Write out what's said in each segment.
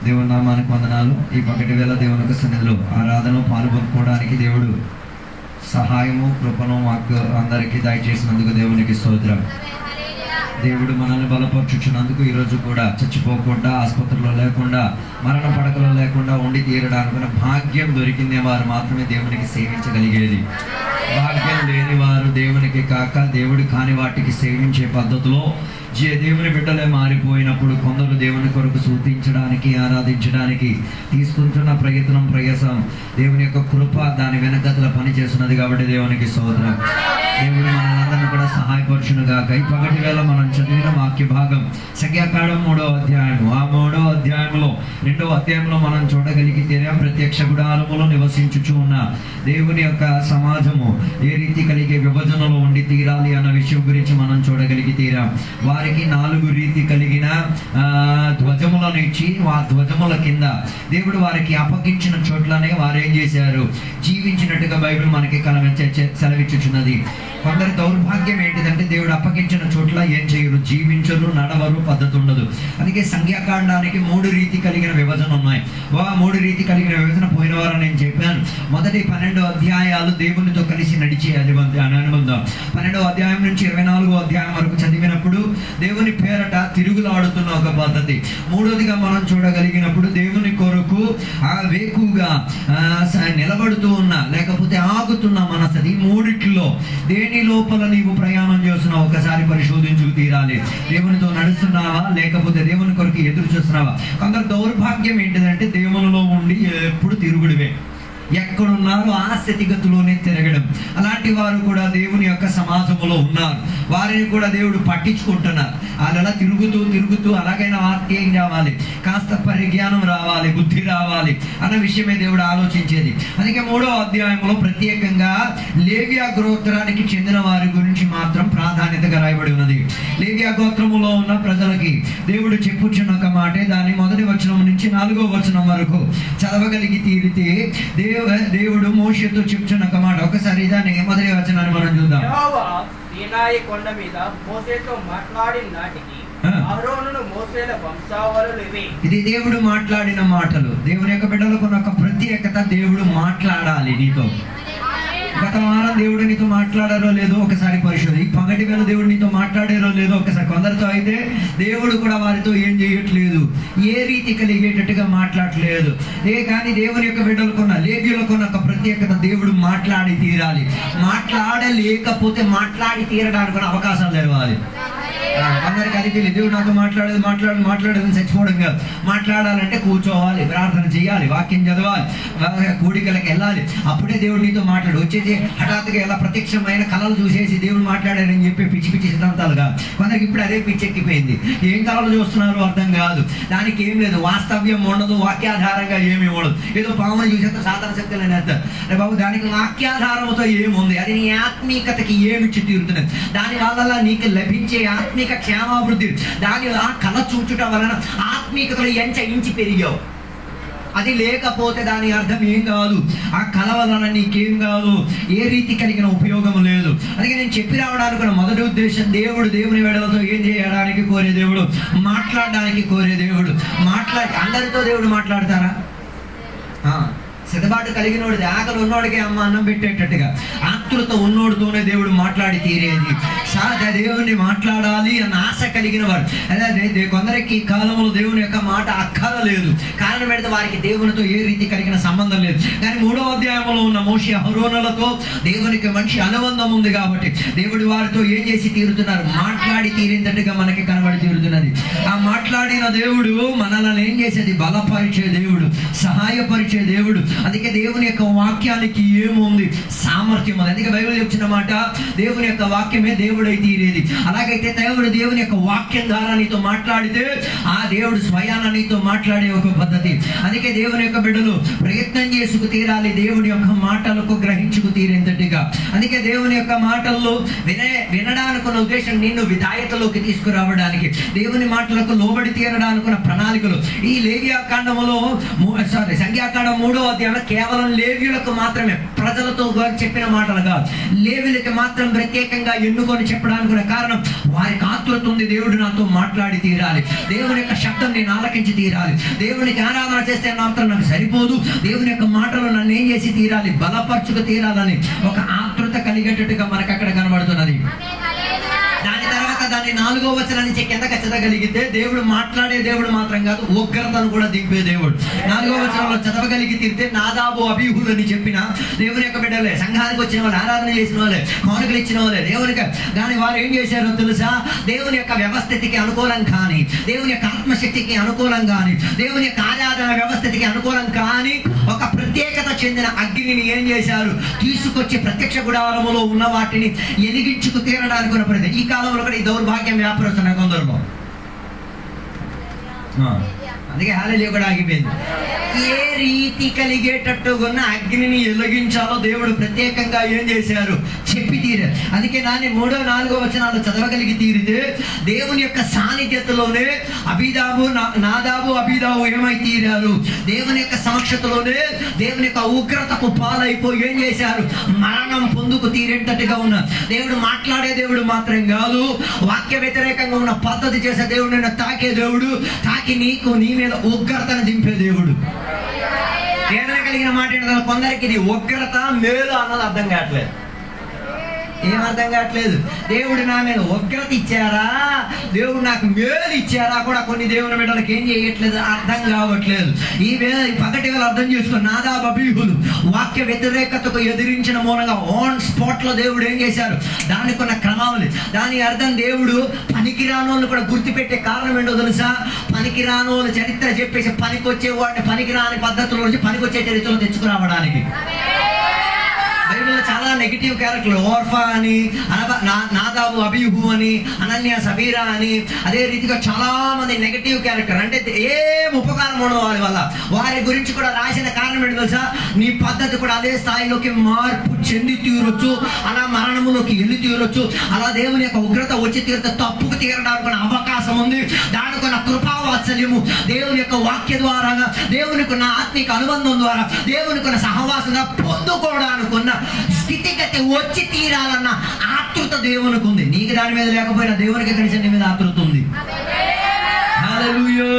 దేవుని నామానికి వందనాలు. ఈ పగటి వేళ దేవుని యొక్క సన్నిధిలో ఆరాధనలో పాల్గొనుకోవడానికి దేవుడు సహాయము కృపను మాకు అందరికీ దయచేసినందుకు దేవునికి స్తోత్రం. దేవుడు మనల్ని బలపరచుచున్నందుకు ఈరోజు కూడా చచ్చిపోకుండా, ఆసుపత్రిలో లేకుండా, మరణ పడకలో లేకుండా ఉండి తీరడానికి భాగ్యం దొరికిందే వారు మాత్రమే దేవునికి సేవించగలిగేది. భాగ్యం లేని వారు దేవునికి కాక దేవుడు కాని వాటికి సేవించే పద్ధతిలో దేవుని బిడ్డలే మారిపోయినప్పుడు కొందరు దేవుని కొరకు స్తుతించడానికి, ఆరాధించడానికి తీసుకుంటున్న ప్రయాసం దేవుని యొక్క కృప దాని వెనకతల పని చేస్తున్నది. కాబట్టి దేవునికి స్తోత్రం. దేవుడు మనందరినీ కూడా సహాయపరచును గాక. ఈ పగటి వేళ మనం చదివిన వాక్య భాగం సంఖ్యాకాండం 3వ అధ్యాయము. ఆ 3వ అధ్యాయంలో 2వ అధ్యాయంలో మనం చూడగలిగితే ప్రత్యక్ష గుడారములో నివసించుచు ఉన్న దేవుని యొక్క సమాజము ఏ రీతి కలిగే విభజనలో ఉండి తీరాలి అన్న విషయం గురించి మనం చూడగలిగితేరా. వారికి 4 రీతి కలిగిన ధ్వజములను ఇచ్చి ఆ ధ్వజముల కింద దేవుడు వారికి అప్పగించిన చోట్లనే వారు ఏం చేశారు, జీవించినట్టుగా బైబిల్ మనకి సెలవిచ్చుచున్నది. కొందరి దౌర్భాగ్యం ఏంటిదంటే దేవుడు అప్పగించిన చోట్ల ఏం చేయరు, జీవించరు, నడవరు, పద్ధతి ఉండదు. అందుకే సంఖ్యాకాండానికి 3 రీతి కలిగిన విభజన ఉన్నాయి. 3 రీతి కలిగిన విభజన పోయిన వారం నేను చెప్పాను. మొదటి 12 అధ్యాయాలు దేవునితో కలిసి నడిచే అనుబంధం. 12వ అధ్యాయం నుంచి 24వ అధ్యాయం వరకు చదివినప్పుడు దేవుని పేరట తిరుగులాడుతున్న ఒక పద్ధతి. 3వదిగా మనం చూడగలిగినప్పుడు దేవుని కొరకు వేకుగా నిలబడుతూ ఉన్న లేకపోతే ఆగుతున్న మనసది. 3 దేని లోపల నీవు ప్రయాణం చేస్తున్నావు ఒకసారి పరిశోధించుకు తీరాలి. దేవునితో నడుస్తున్నావా లేకపోతే దేవుని కొరకు ఎదురు చూస్తున్నావా? కొందరు దౌర్భాగ్యం ఏంటిదంటే దేవునిలో ఉండి ఎప్పుడు తిరుగుడివే, ఎక్కడున్నారో ఆ స్థితిగతిలోనే తిరగడం. అలాంటి వారు కూడా దేవుని యొక్క సమాజంలో ఉన్నారు. వారిని కూడా దేవుడు పట్టించుకుంటున్నారు. అలా తిరుగుతూ అలాగైనా వారికి ఏం కావాలి, కాస్త పరిజ్ఞానం రావాలి, బుద్ధి రావాలి అన్న విషయమే దేవుడు ఆలోచించేది. అందుకే 3వ అధ్యాయంలో ప్రత్యేకంగా లేవియా గోత్రానికి చెందిన వారి గురించి మాత్రం ప్రాధాన్యతగా రాయబడి ఉన్నది. లేవియా గోత్రములో ఉన్న ప్రజలకి దేవుడు చెప్పుచున్న ఒక మాటే దాని మొదటి వచనం నుంచి 4వ వచనం వరకు చదవగలిగి తీరితే దేవుడు మోషేతో చెప్తున్న ఒక మాట. ఒకసారి దాని మొదటి వచనాన్ని మనం చూద్దాం. సీనాయి కొండ మీద మోషేతో మాట్లాడిన నాటికి అహరోనును మోషేల వంశావళులు ఇవి. ఇది దేవుడు మాట్లాడిన మాటలు. దేవుని యొక్క బిడ్డలకు ఒక ప్రత్యేకత, దేవుడు మాట్లాడాలి నీతో. గత వారం దేవుడు నీతో మాట్లాడారో లేదో ఒకసారి పరిశోధి. ఈ పగటి వేళ దేవుడు నీతో మాట్లాడారో లేదో ఒకసారి. కొందరితో అయితే దేవుడు కూడా వారితో ఏం చేయట్లేదు, ఏ రీతి కలిగేటట్టుగా మాట్లాడలేదు. కానీ దేవుని యొక్క బిడ్డలకున్న లేవీయులకున్న ఒక ప్రత్యేకత, దేవుడు మాట్లాడి తీరాలి. మాట్లాడలేకపోతే మాట్లాడి తీరడానికి కూడా అవకాశాలు తెరవాలి. అందరికి అది తెలియదు. దేవుడు నాతో మాట్లాడేది చచ్చిపోవడం కాదు. మాట్లాడాలంటే కూర్చోవాలి, ప్రార్థన చేయాలి, వాక్యం చదవాలి, కూడికలకు వెళ్ళాలి. అప్పుడే దేవుడు నీతో మాట్లాడు. వచ్చేసి హఠాత్తుగా ఎలా ప్రత్యక్షమైన కళలు చూసేసి దేవుడు మాట్లాడారని చెప్పి పిచ్చి సిద్ధాంతాలు కాదు. కొందరికి ఇప్పుడు అదే పిచ్చెక్కిపోయింది. ఏం కళలు చూస్తున్నారో అర్థం కాదు. దానికి ఏం లేదు, వాస్తవ్యం ఉండదు, వాక్యాధారంగా ఏమి ఉండదు. ఏదో పాముని చూసేంత సాధారణ శక్తులు అనేస్తారు. అరే బాబు, దానికి వాక్యాధారంతో ఏముంది? అది నీ ఆత్మీయతకి ఏమిచ్చి తీరుతున్నది? దాని వల్ల నీకు లభించే ఆత్మీయ క్షేమాభివృద్ధి, దాని ఆ కళ చూచుట వలన ఆత్మీయతలో ఇంచి పెరిగావు. అది లేకపోతే దాని అర్థం ఏం కాదు. ఆ కళ వలన నీకేం కాదు, ఏ రీతి కలిగిన ఉపయోగం లేదు. అందుకే నేను చెప్పి రావడానికి మొదటి ఉద్దేశం, దేవుని వేళలతో ఏం చేయడానికి కోరే దేవుడు, మాట్లాడడానికి కోరే దేవుడు. అందరితో దేవుడు మాట్లాడతారా? సిద్ధపాటు కలిగినోడిది, ఆకలి ఉన్నోడికే అమ్మ అన్నం పెట్టేటట్టుగా ఆతృత ఉన్నోడితోనే దేవుడు మాట్లాడి తీరేది. దేవుని మాట్లాడాలి అన్న ఆశ కలిగిన వారు. అదే కొందరికి కాలంలో దేవుని యొక్క మాట అక్కరలేదు. కారణం పెడితే వారికి దేవునితో ఏ రీతి కలిగిన సంబంధం లేదు. కానీ 3వ అధ్యాయంలో ఉన్న మోషే అహరోనులతో దేవునికి మంచి అనుబంధం ఉంది. కాబట్టి దేవుడు వారితో ఏం చేసి తీరుతున్నారు, మాట్లాడి తీరేటట్టుగా మనకి కనబడి తీరుతున్నది. ఆ మాట్లాడిన దేవుడు మనల్ని ఏం చేసేది, బలపరిచే దేవుడు, సహాయపరిచే దేవుడు. అందుకే దేవుని యొక్క వాక్యానికి ఏముంది, సామర్థ్యం ఉంది. అందుకే బైబిల్ చెప్తున్న మాట, దేవుని యొక్క వాక్యమే దేవుడై తీరేది. అలాగైతే దేవుని యొక్క వాక్యం ద్వారా నీతో మాట్లాడితే ఆ దేవుడు స్వయాన నీతో మాట్లాడే ఒక పద్ధతి. అందుకే దేవుని యొక్క బిడ్డలు ప్రయత్నం చేసుకు తీరాలి, దేవుని యొక్క మాటలకు గ్రహించుకు తీరేంతటిగా. అందుకే దేవుని యొక్క మాటల్లో వినడానికి ఉద్దేశం నిన్ను విధాయతలోకి తీసుకురావడానికి, దేవుని మాటలకు లోబడి తీరడానికి ప్రణాళికలు. ఈ లేవియా కాండములో సంఖ్యాకాండం 3వ అధ్యాయం కేవలం లేవీయులకు మాత్రమే, ప్రజలతో చెప్పిన మాటలు కాదు, లేవీయులకి మాత్రం ప్రత్యేకంగా ఎన్నుకొని చెప్పడానికి కూడా కారణం, వారికి ఆతురత ఉంది, దేవుడు నాతో మాట్లాడి తీరాలి, దేవుని యొక్క శబ్దం నేను ఆలకించి తీరాలి, దేవునికి ఆరాధన చేస్తే మాత్రం నాకు సరిపోదు, దేవుని యొక్క మాటలు నన్ను ఏం చేసి తీరాలి, బలపరచుకు తీరాలని ఒక ఆతృత కలిగేటట్టుగా మనకు అక్కడ కనబడుతున్నది. దాని తర్వాత దాన్ని 4వ వచనం నుంచి కిందకి చదవగలిగితే, దేవుడు మాట్లాడే దేవుడు మాత్రం కాదు, ఉగ్రతను కూడా దింపే దేవుడు. 4వ వచనంలో చదవగలిగి తీరితే నాదాబు అబీహులు అని చెప్పిన దేవుని యొక్క బిడ్డలే, సంఘానికి వచ్చిన వాళ్ళు, ఆరాధన చేసిన వాళ్ళే, కానుకలు ఇచ్చిన వాళ్ళే, దేవునికి. కానీ వారు ఏం చేశారో తెలుసా? దేవుని యొక్క వ్యవస్థితికి అనుకూలం కానీ, దేవుని యొక్క ఆత్మశక్తికి అనుకూలం కానీ, దేవుని యొక్క ఆరాధన వ్యవస్థితికి అనుకూలం కానీ ఒక ప్రత్యేకత చెందిన అగ్నిని ఏం చేశారు? తీసుకొచ్చి ప్రత్యక్ష గుడారములో ఉన్న వాటిని ఎలిగించుకు తీరడానికి ఉన్నప్పుడు ఈ కాలంలో కూడా ఈ దౌర్భాగ్యం వ్యాపరుస్తున్న కొందరులో. అందుకే హల్లెలూయా కూడా ఆగిపోయింది. ఏ రీతి కలిగేటట్టుగా ఉన్న అగ్నిని వెలిగించాలో దేవుడు ప్రత్యేకంగా ఏం చేశారు? చెప్పి తీరారు. అందుకే దాన్ని 3వ 4వ వచనాలు చదవగలిగి తీరితే, దేవుని యొక్క సాన్నిధ్యతలోనే నాదాబు అబీదాబు ఏమై తీరారు? దేవుని యొక్క సమక్షతలోనే దేవుని యొక్క ఉగ్రతకు పాలైపోయి ఏం చేశారు? మరణం పొందుకు తీరేటట్టుగా ఉన్న దేవుడు. మాట్లాడే దేవుడు మాత్రం కాదు, వాక్య వ్యతిరేకంగా ఉన్న పద్ధతి చేసే దేవుడు, తాకే దేవుడు, తాకి నీ మీద ఉగ్రతను దింపే దేవుడు. వేదన కలిగిన మాట ఏంటో కొందరికి ఇది ఉగ్రత మేలు అన్నది అర్థం కావట్లేదు. ఏమర్థం కావట్లేదు? దేవుడు నా మీద ఉగ్రత ఇచ్చారా, దేవుడు నాకు మేలు ఇచ్చారా కూడా కొన్ని దేవుని బిడ్డలకు ఏం చేయట్లేదు, అర్థం కావట్లేదు. ఈ పగటి వేళ అర్థం చేసుకుని నాదాబు అబీహులు వాక్య వ్యతిరేకతకు ఎదిరించిన మూలంగా ఆన్ స్పాట్ లో దేవుడు ఏం చేశారు? దానికి ఉన్న క్రమావళి, దాని అర్థం దేవుడు పనికిరానోళ్ళు కూడా గుర్తుపెట్టే కారణం ఏంటో తెలుసా? పనికిరానోళ్ళు చరిత్ర చెప్పేసి పనికొచ్చే వాడిని పనికిరాని పద్ధతుల నుంచి పనికొచ్చే చరిత్రలో తెచ్చుకురావడానికి. బైబిల్లో చాలా నెగిటివ్ క్యారెక్టర్లు, ఓర్ఫా అని, నాదాబు అబీహు అని, అనన్య సబీరా అని, అదే రీతిగా చాలా మంది నెగిటివ్ క్యారెక్టర్, అంటే ఏం ఉపకారం ఉండదు వారి వల్ల. వారి గురించి కూడా రాసిన కారణం ఏంటి తెలుసా? నీ పద్ధతి కూడా అదే స్థాయిలోకి మార్పు చెంది తీరొచ్చు, అలా మరణములోకి వెళ్ళి తీరొచ్చు, అలా దేవుని యొక్క ఉగ్రత వచ్చి తీరితే తప్పుకు తీరడానికి అవకాశం ఉంది. దానికి ఉన్న కృపావాత్సల్యము దేవుని యొక్క వాక్య ద్వారా, దేవునికి ఉన్న ఆత్మిక అనుబంధం ద్వారా, దేవునికి ఉన్న సహవాసంగా పొందుకోవడానికి ఉన్న స్థితిగతి వచ్చి తీరాలన్న ఆతృత దేవునికి ఉంది. నీకు దాని మీద లేకపోయినా దేవునికి కలిసి నీ మీద ఆతృత ఉంది. హల్లెలూయా.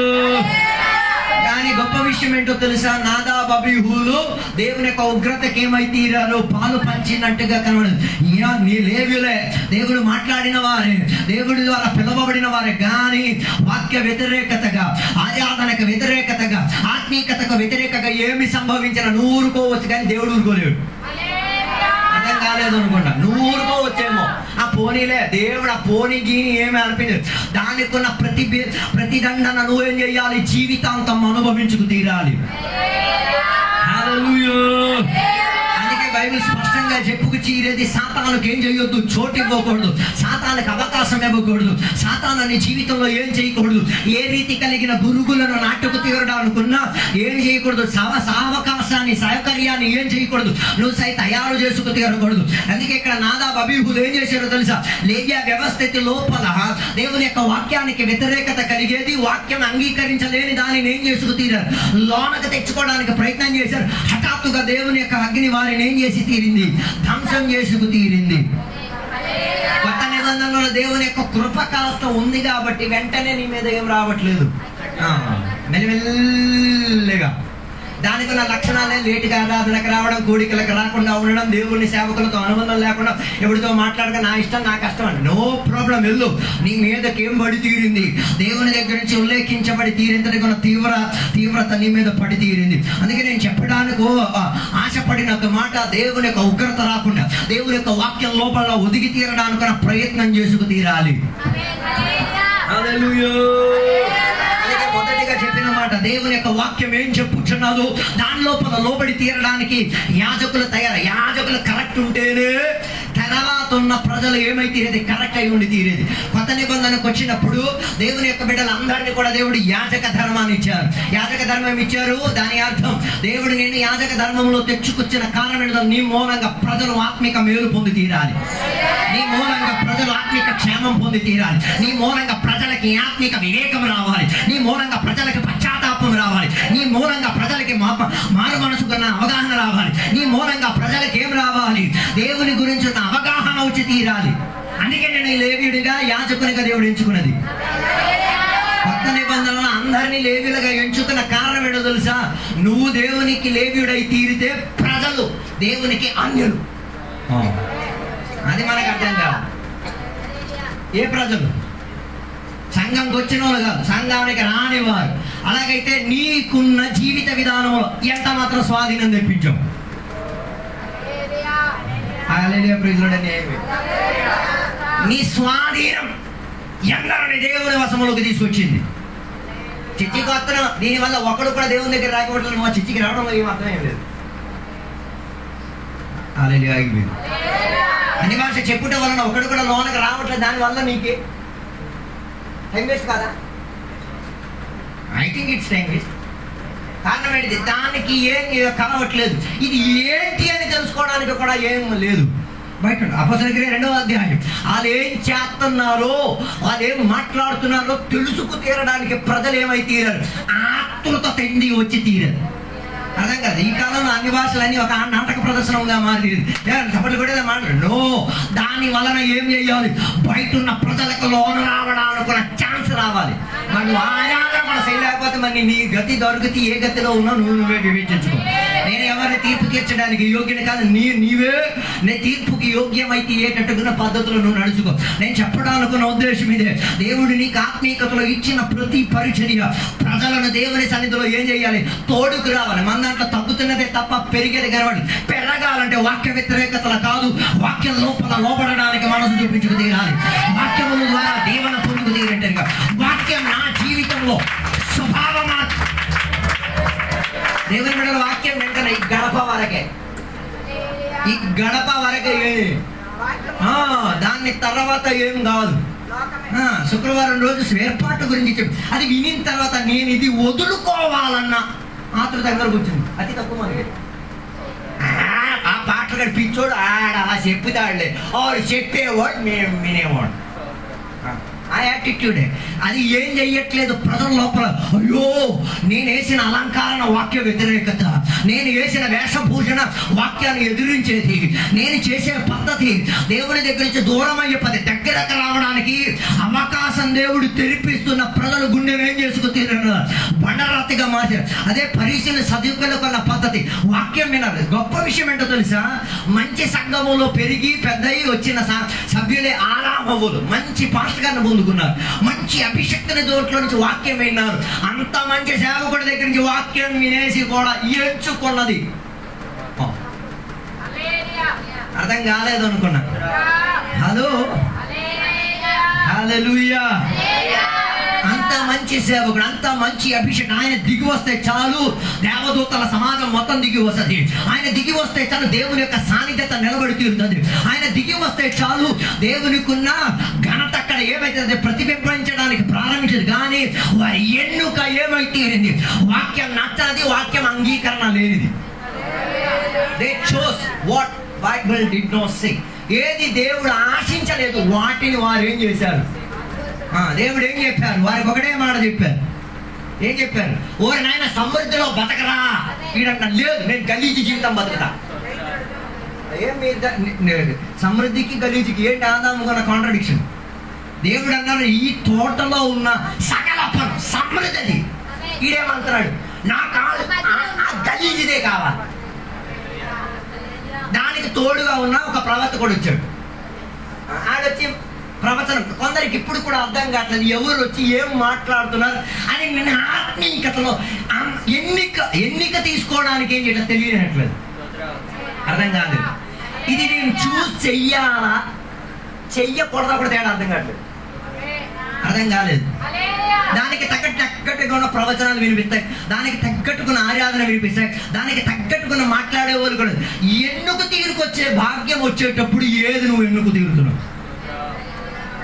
కానీ గొప్ప విషయం ఏంటో తెలుసా? నాదాబు అబీహులు దేవుని యొక్క ఉగ్రతకి ఏమై తీరారు? పాలు పంచినట్టుగా కనబడదు. నీ లేవీయులే, దేవుడు మాట్లాడిన వారే, దేవుడి ద్వారా పిలవబడిన వారే, కానీ వాక్య వ్యతిరేకతగా, ఆరాధనకు వ్యతిరేకతగా, ఆత్మీయతకు వ్యతిరేకంగా ఏమి సంభవించిన నువ్వు ఊరుకోవచ్చు, కానీ దేవుడు ఊరుకోలేడు. అర్థం కాలేదు అనుకుంటా. నువ్వు ఊరుకోవచ్చేమో, ఆ పోనీలే, దేవుడు ఆ పోనీ గీని ఏమి అనిపించదు. దానికి ఉన్న ప్రతిదండన నువ్వేం చేయాలి? జీవితాంతం అనుభవించుకు తీరాలి. హల్లెలూయా. అందుకే బైబిల్ స్పష్టంగా చెప్పుకు చీరేది, సాతానుకు ఏం చేయొద్దు? చోటు ఇవ్వకూడదు, సాతానుకు అవకాశం ఇవ్వకూడదు, సాతాను నీ జీవితంలో ఏం చేయకూడదు. ఏ రీతి కలిగిన గురుగులను నాటుకు తీరడానుకున్నా ఏం చేయకూడదు? సావకాశాన్ని, సౌకర్యాన్ని ఏం చేయకూడదు, నువ్వు తయారు చేసుకు తీరకూడదు. అందుకే ఇక్కడ నాదాబు అబీహులు ఏం చేశారో తెలుసా? లేవ్య వ్యవస్థితి లోపల దేవుని యొక్క వాక్యానికి వ్యతిరేకత కలిగేది, వాక్యం అంగీకరించలేని దానిని ఏం చేసుకు తీరారు? లోనకు తెచ్చుకోవడానికి ప్రయత్నం చేశారు. హఠాత్తుగా దేవుని యొక్క అగ్ని వారిని ఏం చేసి తీరింది? ధ్వంసం చేసుకు తీరింది. కొత్త నిబంధనలో దేవుని యొక్క కృప కాస్త ఉంది కాబట్టి వెంటనే నీ మీద ఏం రావట్లేదు, మెల్లిమెల్లిగా. దానికి ఉన్న లక్షణాలే లేటుగా ఆరాధనకు రావడం, కోడికలకు రాకుండా ఉండడం, దేవుని సేవకులతో అనుబంధం లేకుండా, ఎవరితో మాట్లాడక నా ఇష్టం నా కష్టం అంటే నో ప్రాబ్లం, వెళ్ళు. నీ మీదకి ఏం పడి తీరింది? దేవుని దగ్గర నుంచి ఉల్లేఖించబడి తీరేంతటి తీవ్రత నీ మీద పడి తీరింది. అందుకే నేను చెప్పడానికి ఆశపడిన ఒక మాట, దేవుని యొక్క ఉగ్రత రాకుండా దేవుని యొక్క వాక్యం లోపల ఒదిగి తీరడానికి ప్రయత్నం చేసుకు తీరాలి. హల్లెలూయా. మొదటిగా చెప్పిన మాట, దేవుని యొక్క వాక్యం ఏం చెప్పుచున్నదో దాని లోపల లోబడి తీరడానికి యాజకులు కరెక్ట్ ఉంటేనే తర్వాత ఉన్న ప్రజలు ఏమై తీరేది? కరెక్ట్ అయి ఉండి తీరేది. కొత్త నిబంధనకు వచ్చినప్పుడు దేవుని యొక్క బిడ్డలందరినీ కూడా దేవుడు యాజక ధర్మాన్ని ఇచ్చారు. యాజక ధర్మం ఇచ్చారు, దాని అర్థం దేవుడు నేను యాజక ధర్మంలో తెచ్చుకొచ్చిన కారణం ఏంటో, నీ మూలంగా ప్రజలు ఆత్మిక మేలు పొంది తీరాలి, నీ మూలంగా ప్రజలు ఆత్మిక క్షేమం పొంది తీరాలి, నీ మూలంగా ప్రజలకి ఆత్మిక వివేకం రావాలి, నీ మూలంగా ప్రజలకు పశ్చాత్తాపం రావాలి, నీ మూలంగా ప్రజలకి మారు మనసుకున్న అవగాహన రావాలి, నీ మూలంగా ప్రజలకి ఏం రావాలి, దేవుని గురించి ఉన్న అవగాహన వచ్చి తీరాలి. అందుకే నేను లేవీయుడిగా యాజకునిగా దేవుడు ఎంచుకున్నది. కొత్త నిబంధనలు అందరినీ లేవీయులుగా ఎంచుకున్న కారణం ఏంటో తెలుసా? నువ్వు దేవునికి లేవీయుడై తీరితే ప్రజలు దేవునికి అన్యులు. అది మనకు అర్థం కాదు. ఏ ప్రజలు? సంఘంకి వచ్చిన వాళ్ళు కాదు, సంఘానికి రానివారు. అలాగైతే నీకున్న జీవిత విధానంలో ఎంత మాత్రం స్వాధీనం తెప్పించావు? నీ స్వాధీనం ఎందరిని దేవుని వశంలోకి తీసుకొచ్చింది? చిచ్చికి వస్తున్నాం, దీనివల్ల ఒకడు కూడా దేవుని దగ్గర రాకపోవట్లేదు. మా చిచ్చికి రావడంలో ఏం అర్థం ఏం లేదు. ఆగిపోయింది. అన్ని భాష చెప్పుట వలన ఒకడు కూడా లోనకి రావట్లేదు. దానివల్ల నీకే టైం వేస్ట్ కాదా? I think it's time waste. కారణం ఏంటిది? దానికి ఏం కలవట్లేదు. ఇది ఏంటి అని తెలుసుకోవడానికి కూడా ఏం లేదు. బయట అపొస్తలుల క్రియలు 2వ అధ్యాయం, వాళ్ళు ఏం చేస్తున్నారో, వాళ్ళు ఏం మాట్లాడుతున్నారో తెలుసుకు తీరడానికి ప్రజలు ఏమై తీరారు? ఆతృత తెండి వచ్చి తీరారు. అర్థం కాదు. ఈ కాలంలో అన్ని భాషలన్నీ ఒక నాటక ప్రదర్శనంగా మారింది. సపట్లు కూడా మాట్లాడు. దాని వలన ఏం చేయాలి? బయట ఉన్న ప్రజలకు లోను రావడానికి కూడా ఛాన్స్ రావాలి. మరి ఆరాధన కూడా చేయలేకపోతే మరి నీ గతి దొరికితే ఏ గతిలో ఉన్నావు నువ్వే వివేచించుకో. నేను ఎవరిని తీర్పు తీర్చడానికి యోగ్యని కాదు, నీవే నేను తీర్పుకి యోగ్యమైతే ఏటట్టుకున్న పద్ధతులు నువ్వు నడుచుకో. నేను చెప్పడానుకున్న ఉద్దేశం ఇదే. దేవుడు నీకు ఆత్మీయతలో ఇచ్చిన ప్రతి పరిచర్య ప్రజలను దేవుని సన్నిధిలో ఏం చేయాలి? తోడుకు రావాలి. మన దాంట్లో తగ్గుతున్నదే తప్ప పెరిగేది కనబడి. పెరగాలంటే వాక్య వ్యతిరేకతలు కాదు, వాక్యం లోపల లోపడడానికి మనసు చూపించుకు తీరాలి. వాక్యముల ద్వారా దీవెన పొందుకు తీరేటట్టుగా వాక్యం నా జీవితంలో స్వభావం. దేవుని బిడ్డల వాక్యం వెంటనే ఈ గడప వరకే, ఈ గడప వరకే. దాని తర్వాత ఏం కాదు. శుక్రవారం రోజు ఏర్పాటు గురించి చెప్పి అది వినిన తర్వాత నేను ఇది వదులుకోవాలన్న ఆతృత దగ్గర కూర్చుంది. అతి తక్కువ మనకి. ఆ పాటలు గడిపించోడు ఆడ అలా చెప్పుతాడులే, ఆడు చెప్పేవాడు మేము వినేవాడు. ఆ యాటిట్యూడే. అది ఏం చెయ్యట్లేదు ప్రజల లోపల. అయ్యో, నేను వేసిన అలంకరణ వాక్య వ్యతిరేకత, నేను వేసిన వేషభూషణ వాక్యాన్ని ఎదిరించేది, నేను చేసే పద్ధతి దేవుని దగ్గర నుంచి దూరం అయ్యే పద్ధతి దగ్గరకు రావడానికి అవకాశం దేవుడు తెరిపిస్తున్న ప్రజలు గుండెను ఏం చేసుకు తీరను బండరాతిగా మార్చారు. అదే పరిశీలన చదువుకున్న పద్ధతి. వాక్యం వినాలి. గొప్ప విషయం ఏంటో తెలుసా? మంచి సంఘములో పెరిగి పెద్దయి వచ్చిన సభ్యులే ఆరామవులు మంచి పాస్టర్ గారిని పొందుకున్నారు, మంచి అభిషక్తుని దోట్లో నుంచి వాక్యం విన్నారు. అంత మంచి సేవకుడి దగ్గర నుంచి వాక్యం వినేసి కూడా ఎంచుకున్నది. అర్థం కాలేదు అనుకున్నా. హలో, హల్లెలూయా. అంత మంచి సేవకుడు, అంత మంచి అభిషేకం. ఆయన దిగి వస్తే చాలు దేవదూతల సమాజం మొత్తం దిగి వస్తుంది. ఆయన దిగి వస్తే చాలు దేవుని యొక్క సాన్నిధ్యత నిలబడి తీరుతుంది. ఆయన దిగి వస్తే చాలు దేవునికి ఉన్న ఘనత అక్కడ ఏమైతే ప్రతిబింబించడానికి ప్రారంభించదు. కానీ వారి ఎన్నుక ఏమైతేరింది? వాక్యం నచ్చనిది, వాక్యం అంగీకరణ లేనిది. They chose what Bible did not say. ఏది దేవుడు ఆశించలేదు వాటిని వారు ఏం చేశారు? దేవుడు ఏం చెప్పారు? వారికి ఒకటే మాట చెప్పారు. ఏం చెప్పారు? ఓరి నాయన సమృద్ధిలో బతకరా. ఈడంట లేదు, నేను గలీజీ జీవితం బతుకుతా. ఏం సమృద్ధికి గలీజీకి ఏంటి ఆదాముకున్న కాంట్రడిక్షన్? దేవుడు అన్నాడు ఈ తోటలో ఉన్న సకల సమృద్ధి. ఈడేమంటున్నాడు? నా కాదు గలీజిదే కావాలి. దానికి తోడుగా ఉన్న ఒక ప్రవక్తకుడు వచ్చాడు. ఆడొచ్చి ప్రవచనం కొందరికి ఇప్పుడు కూడా అర్థం కావట్లేదు ఎవరు వచ్చి ఏం మాట్లాడుతున్నారు అని. నేను ఆత్మీయతలో ఎన్నిక తీసుకోవడానికి ఏం చేయడం తెలియనట్లేదు, అర్థం కాలేదు. ఇది నేను చూసి చెయ్యాలా చెయ్యకూడదా కూడా తేడా అర్థం కావట్లేదు, అర్థం కాలేదు. దానికి తగ్గట్టుగా ఉన్న ప్రవచనాలు వినిపిస్తాయి, దానికి తగ్గట్టుకున్న ఆరాధన వినిపిస్తాయి, దానికి తగ్గట్టుకున్న మాట్లాడేవాళ్ళు కూడా. ఎన్నుకు తీరుకొచ్చే భాగ్యం వచ్చేటప్పుడు ఏది నువ్వు ఎన్నుకు తీరుతున్నావు?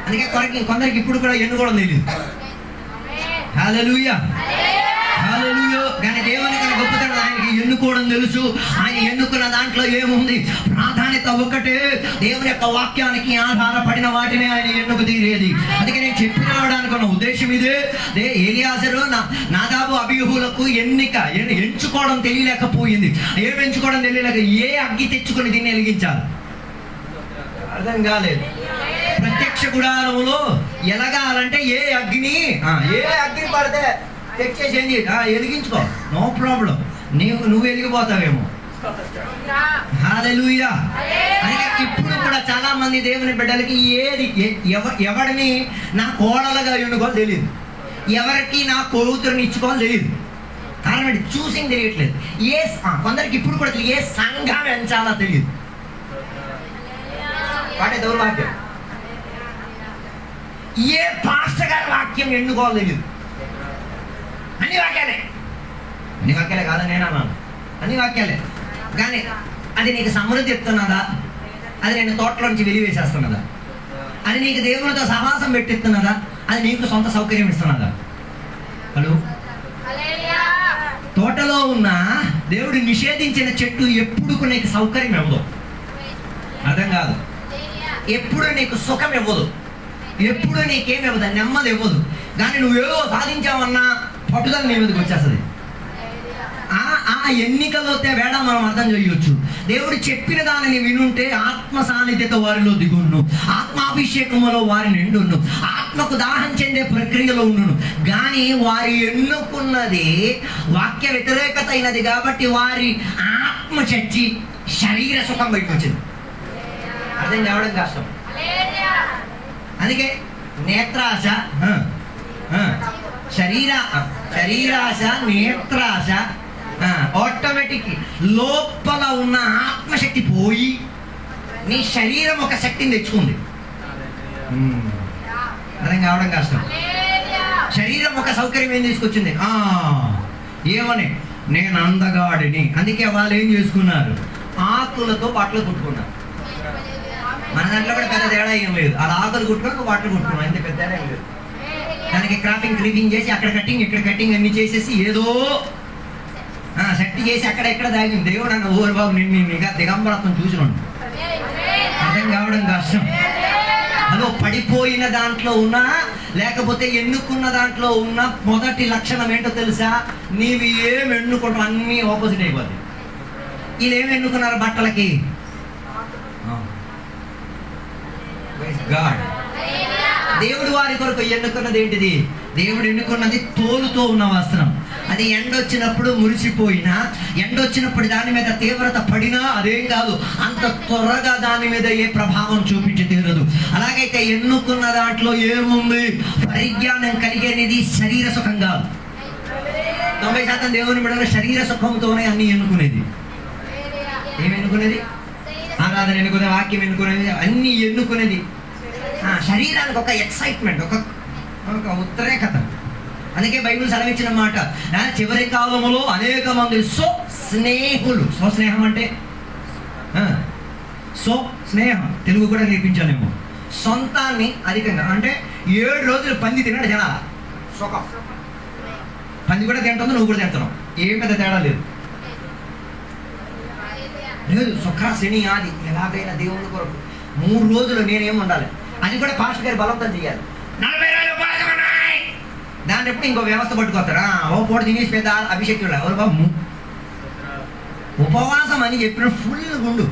అందుకే కొందరికి ఇప్పుడు కూడా ఎన్నుకోవడం తెలియదు. హల్లెలూయా, హల్లెలూయా. కానీ దేవుని కన్నా గొప్పతనం ఆయనకి ఎన్నుకోవడం తెలుసు. ఆయన ఎన్నుకున్న దాంట్లో ఏముంది? ప్రాధాన్యత ఒకటే, దేవుని యొక్క వాక్యానికి ఆధారపడిన వాటిని ఆయన ఎన్నుకు తీరేది. అందుకే నేను చెప్పిన రావడానికి ఉద్దేశం ఇదే. ఎలియాజరు నాదాబు అబీహులకు ఎంచుకోవడం తెలియలేకపోయింది. ఏం ఎంచుకోవడం తెలియలేక ఏ అగ్గి తెచ్చుకొని దీన్ని వెలిగించాలి అర్థం కాలేదు. ప్రత్యక్ష గుడారంలో ఎలగాలంటే ఏ అగ్ని పడితే తెచ్చేసేంది వెలిగించుకో, నో ప్రాబ్లం. నువ్వు వెలిగిపోతావేమో. హల్లెలూయా. అందుకే ఇప్పుడు కూడా చాలా మంది దేవుని బిడ్డలకి ఎవరిని నా కోడలుగా ఎన్నుకోవాలి తెలియదు, ఎవరికి నా కూతురుని ఇచ్చుకోవాలి తెలియదు. కారణం ఏంటి? చూసింగ్ తెలియట్లేదు. కొందరికి ఇప్పుడు కూడా ఏ సంఘం ఎంచాలో తెలియదు. వాటే దౌర్భాగ్యం. ఏ పాస్టర్ గారి వాక్యం ఎన్నుకోవాలి తెలియదు. అన్ని వాక్యాలే కాదని నేను అన్నాను, అన్ని వాక్యాలే. కానీ అది నీకు సమృద్ధి ఇస్తున్నదా? అది నేను తోటలో నుంచి వెలివేసేస్తున్నదా? అది నీకు దేవునితో సహవాసం పెట్టిస్తున్నదా? అది నీకు సొంత సౌకర్యం ఇస్తున్నదా? హలో, తోటలో ఉన్న దేవుడు నిషేధించిన చెట్టు ఎప్పుడు నీకు సౌకర్యం ఇవ్వదు, అర్థం కాదు. ఎప్పుడు నీకు సుఖం ఇవ్వదు, ఎప్పుడు నీకేమి ఇవ్వదు, నెమ్మది ఇవ్వదు. కానీ నువ్వేదో సాధించావన్నా పట్టుదల నీ మీదకి వచ్చేస్తుంది. ఆ ఎన్నికల్లో వేడ మనం అర్థం చేయొచ్చు. దేవుడు చెప్పిన దానిని వినుంటే ఆత్మ సాన్నిధ్యత వారిలో దిగును, ఆత్మాభిషేకములో వారి నిండును, ఆత్మకు దాహం చెందే ప్రక్రియలో ఉండును. కానీ వారి ఎన్నుకున్నది వాక్య వ్యతిరేకత అయినది కాబట్టి వారి ఆత్మ చచ్చి శరీర సుఖం బయటకు వచ్చింది. అర్థం కావడం కష్టం. అందుకే నేత్రాశ, శరీరాశ, నేత్రాశ ఆటోమేటిక్ లోపల ఉన్న ఆత్మశక్తి పోయి నీ శరీరం ఒక శక్తిని తెచ్చుకుంది. అర్థం కావడం కష్టం. శరీరం ఒక సౌకర్యం ఏం తీసుకొచ్చింది? ఏమని? నేను అందగాడిని. అందుకే వాళ్ళు ఏం చేసుకున్నారు? ఆకులతో బట్టలు కుట్టుకున్నారు. మన దాంట్లో కూడా పెద్ద తేడా ఏం లేదు. అలా ఆకులు కుట్టుకొని బట్టలు కుట్టుకున్నాం, అంతే, పెద్ద తేడా ఏం లేదు. దానికి క్లీపింగ్ చేసి అక్కడ కట్టింగ్ ఇక్కడ కట్టింగ్ అన్ని చేసేసి ఏదో శక్తి చేసి అక్కడ దాగింది. దేవుడు అన్న ఓరు బాబు నిన్ను దిగంబరత్వం చూసినండు. అర్థం కావడం కష్టం. అదో పడిపోయిన దాంట్లో ఉన్నా లేకపోతే ఎన్నుకున్న దాంట్లో ఉన్న మొదటి లక్షణం ఏంటో తెలుసా? నీవి ఏం ఎన్నుకుంటావు అన్నీ ఆపోజిట్ అయిపోతాయి. వీళ్ళు ఏమి ఎన్నుకున్నారు? బట్టలకి గాడ్. దేవుడు వారి కొరకు ఎన్నుకున్నది ఏంటిది? దేవుడు ఎన్నుకున్నది తోలుతో ఉన్న వస్త్రం. అది ఎండొచ్చినప్పుడు మురిసిపోయినా, ఎండొచ్చినప్పుడు దాని మీద తీవ్రత పడినా అదేం కాదు, అంత త్వరగా దాని మీద ఏ ప్రభావం చూపించి తీరదు. అలాగైతే ఎన్నుకున్న దాంట్లో ఏముంది? పరిజ్ఞానం కలిగేది శరీర సుఖం కాదు. 90% దేవుని బిడ్డలు శరీర సుఖంతోనే అన్ని ఎన్నుకునేది. ఏమి ఎన్నుకునేది? ఆరాధన ఎన్నుకునేది, వాక్యం ఎన్నుకునేది, అన్ని ఎన్నుకునేది శరీరానికి ఒక ఎక్సైట్మెంట్, ఒక ఉద్రేకత. అందుకే బైబిల్ సెలవిచ్చిన మాట, చివరి కాలంలో అనేక మంది స్నేహులు. స్నేహం అంటే స్నేహం తెలుగు కూడా నేర్పించాలేమో. సొంతాన్ని అధికంగా అంటే 7 రోజులు పంది తిన్నాడు జనాల. సుఖం. పంది కూడా తింటుంది, నువ్వు కూడా తింటున్నావు, ఏం పెద్ద తేడా లేదు. సుఖ శని ఆది ఎలాగైనా దేవుని కొరకు 3 రోజులు నేనేం ఉండాలి. అది కూడా పాస్టర్ గారి బలవంతం చేయాలి. 40 రోజులు ఉపవాసం ఉన్నాయి. దాన్ని ఎప్పుడు ఇంకో వ్యవస్థ పట్టుకొస్తారా? ఓ పూట తినేసి పెద్ద అభిషేక్తులు ఎవరు బాబు ఉపవాసం అని చెప్పిన ఫుల్ గుండు,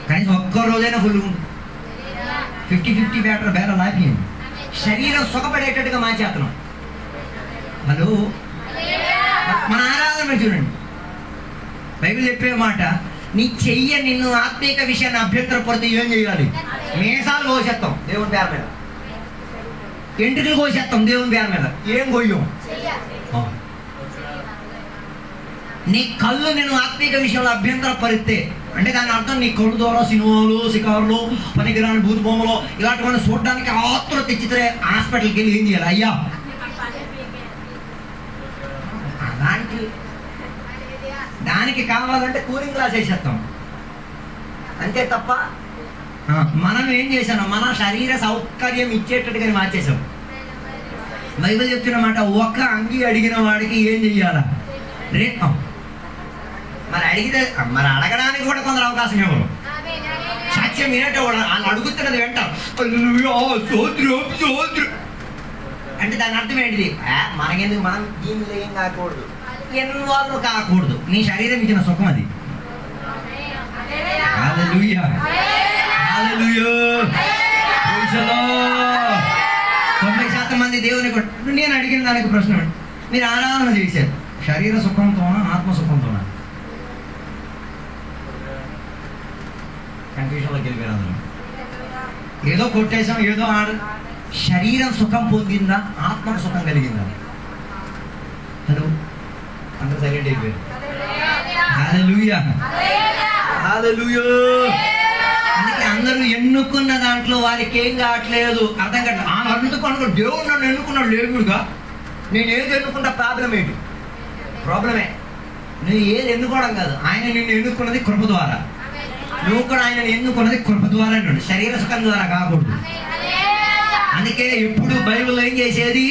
కనీసం ఒక్క రోజైనా ఫుల్ గుండు. 50-50 బేర లాభి శరీరం సుఖపడేటట్టుగా మార్చేస్తున్నాం. హలో, మన ఆరాధన చూడండి. బైబిల్ చెప్పే మాట, నీ చెయ్య నిన్ను ఆత్మీక విషయాన్ని అభ్యంతరపడితే ఏం చేయాలి? మేసాలు కోసేస్తాం దేవుని పేరు మీద, ఎంట్రుకలు కోసేస్తాం దేవుని పేరు మీద. ఏం కొయ్యం? నీ కళ్ళు నేను ఆత్మీక విషయంలో అభ్యంతరపరిస్తే అంటే దాని అర్థం నీ కళ్ళు ద్వారా సినిమాలు, షికారులు, పనికిరాని భూత బొమ్మలు ఇలాంటివన్నీ చూడడానికి ఆత్మ తెచ్చితే హాస్పిటల్కి వెళ్ళి ఏం చేయాలి? అయ్యా అలాంటి దానికి కావాలంటే కూలింగ్ గ్లాస్ వేసేస్తాం అంతే తప్ప మనం ఏం చేశాను? మన శరీర సౌకర్యం ఇచ్చేటట్టుగా మార్చేసాం. బైబిల్ చెప్తున్న మాట, ఒక అంగి అడిగిన వాడికి ఏం చెయ్యాలా? రేపు మరి అడిగితే మరి అడగడానికి కూడా కొందరు అవకాశం ఇవ్వరు. సాక్ష్యం వినేట వాళ్ళు అడుగుతున్నది వెంట అంటే దాని అర్థం ఏంటిది? మనకెందుకు, మనం దీనిలో ఏం కాకూడదు, ఇన్వాల్వ్ కాకూడదు. నీ శరీరం ఇచ్చిన సుఖం అది. హల్లెలూయా, హల్లెలూయా. 90% మంది దేవుని నేను అడిగిన దానికి ప్రశ్న, మీరు ఆరాధన చేశారు శరీర సుఖంతోనా ఆత్మ సుఖంతోనా? కన్ఫ్యూషన్లోకి వెళ్ళిపోయారు అందరూ. ఏదో కొట్టేశాం, ఏదో శరీరం సుఖం పొందిందా, ఆత్మకు సుఖం కలిగిందా? హలో, అందరూ సైలెంట్ అయిపోయారు. హల్లెలూయా, హల్లెలూయా. అందుకే అందరూ ఎన్నుకున్న దాంట్లో వారికి ఏం కావట్లేదు, అర్థం కావట్లేదు. అందుకు దేవుడు నన్ను ఎన్నుకున్నాడు లేవుడుగా, నేను ఏది ఎన్నుకుంటా ప్రాబ్లం ఏంటి? ప్రాబ్లమే నువ్వు ఏది ఎన్నుకోవడం కాదు, ఆయన నిన్ను ఎన్నుకున్నది కృప ద్వారా. నువ్వు కూడా ఆయన ఎన్నుకున్నది కృప ద్వారా, శరీర సుఖం ద్వారా కాకూడదు. అందుకే ఎప్పుడు బైబిల్ ఏం చేసేది,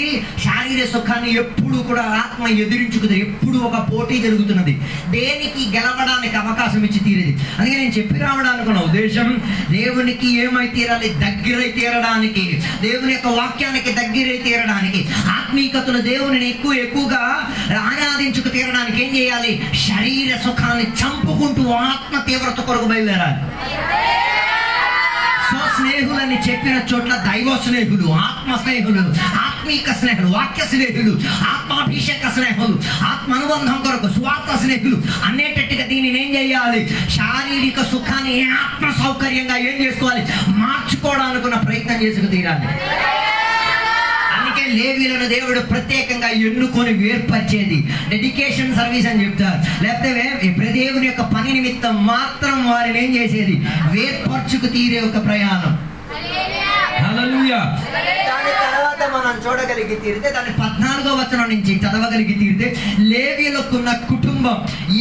శారీర సుఖాన్ని ఎప్పుడు కూడా ఆత్మ ఎదిరించుకుంది. ఎప్పుడు ఒక పోటీ జరుగుతున్నది, దేనికి గెలవడానికి అవకాశం ఇచ్చి తీరేది. అందుకే నేను చెప్పి రావడానికి ఉన్న ఉద్దేశం, దేవునికి ఏమై తీరాలి, దగ్గరై తీరడానికి, దేవుని యొక్క వాక్యానికి దగ్గరై తీరడానికి, ఆత్మీయతను దేవుని ఎక్కువగా ఆరాధించుకు తీరడానికి ఏం చేయాలి? శరీర సుఖాన్ని చంపుకుంటూ ఆత్మ తీవ్రత కొరకు బయలుదేరాలి. స్నేహులని చెప్పిన చోట్ల దైవ స్నేహులు, ఆత్మ స్నేహులు, ఆత్మీక స్నేహులు, వాక్య స్నేహులు, ఆత్మాభిషేక స్నేహులు, ఆత్మ అనుబంధం కొరకు స్వార్థ స్నేహులు అనేటట్టుగా దీనిని ఏం చేయాలి? శారీరక సుఖాన్ని ఆత్మ సౌకర్యంగా ఏం చేసుకోవాలి? మార్చుకోవడానికున్న ప్రయత్నం చేసుకు తీరాలి. అందుకే లేవీయులను దేవుడు ప్రత్యేకంగా ఎన్నుకొని వేర్పరిచేది డెడికేషన్ సర్వీస్ అని చెప్తారు. లేకపోతే దేవుని యొక్క పని నిమిత్తం మాత్రం వారిని ఏం చేసేది? వేర్పరచుకు తీరే ఒక ప్రయాణం. హల్లెలూయా. దాని తర్వాత మనం చూడగలిగి తీరితే, దాని 14వ వచనం నుంచి చదవగలిగి తీరితే, లేవీయులకున్న కుటుంబం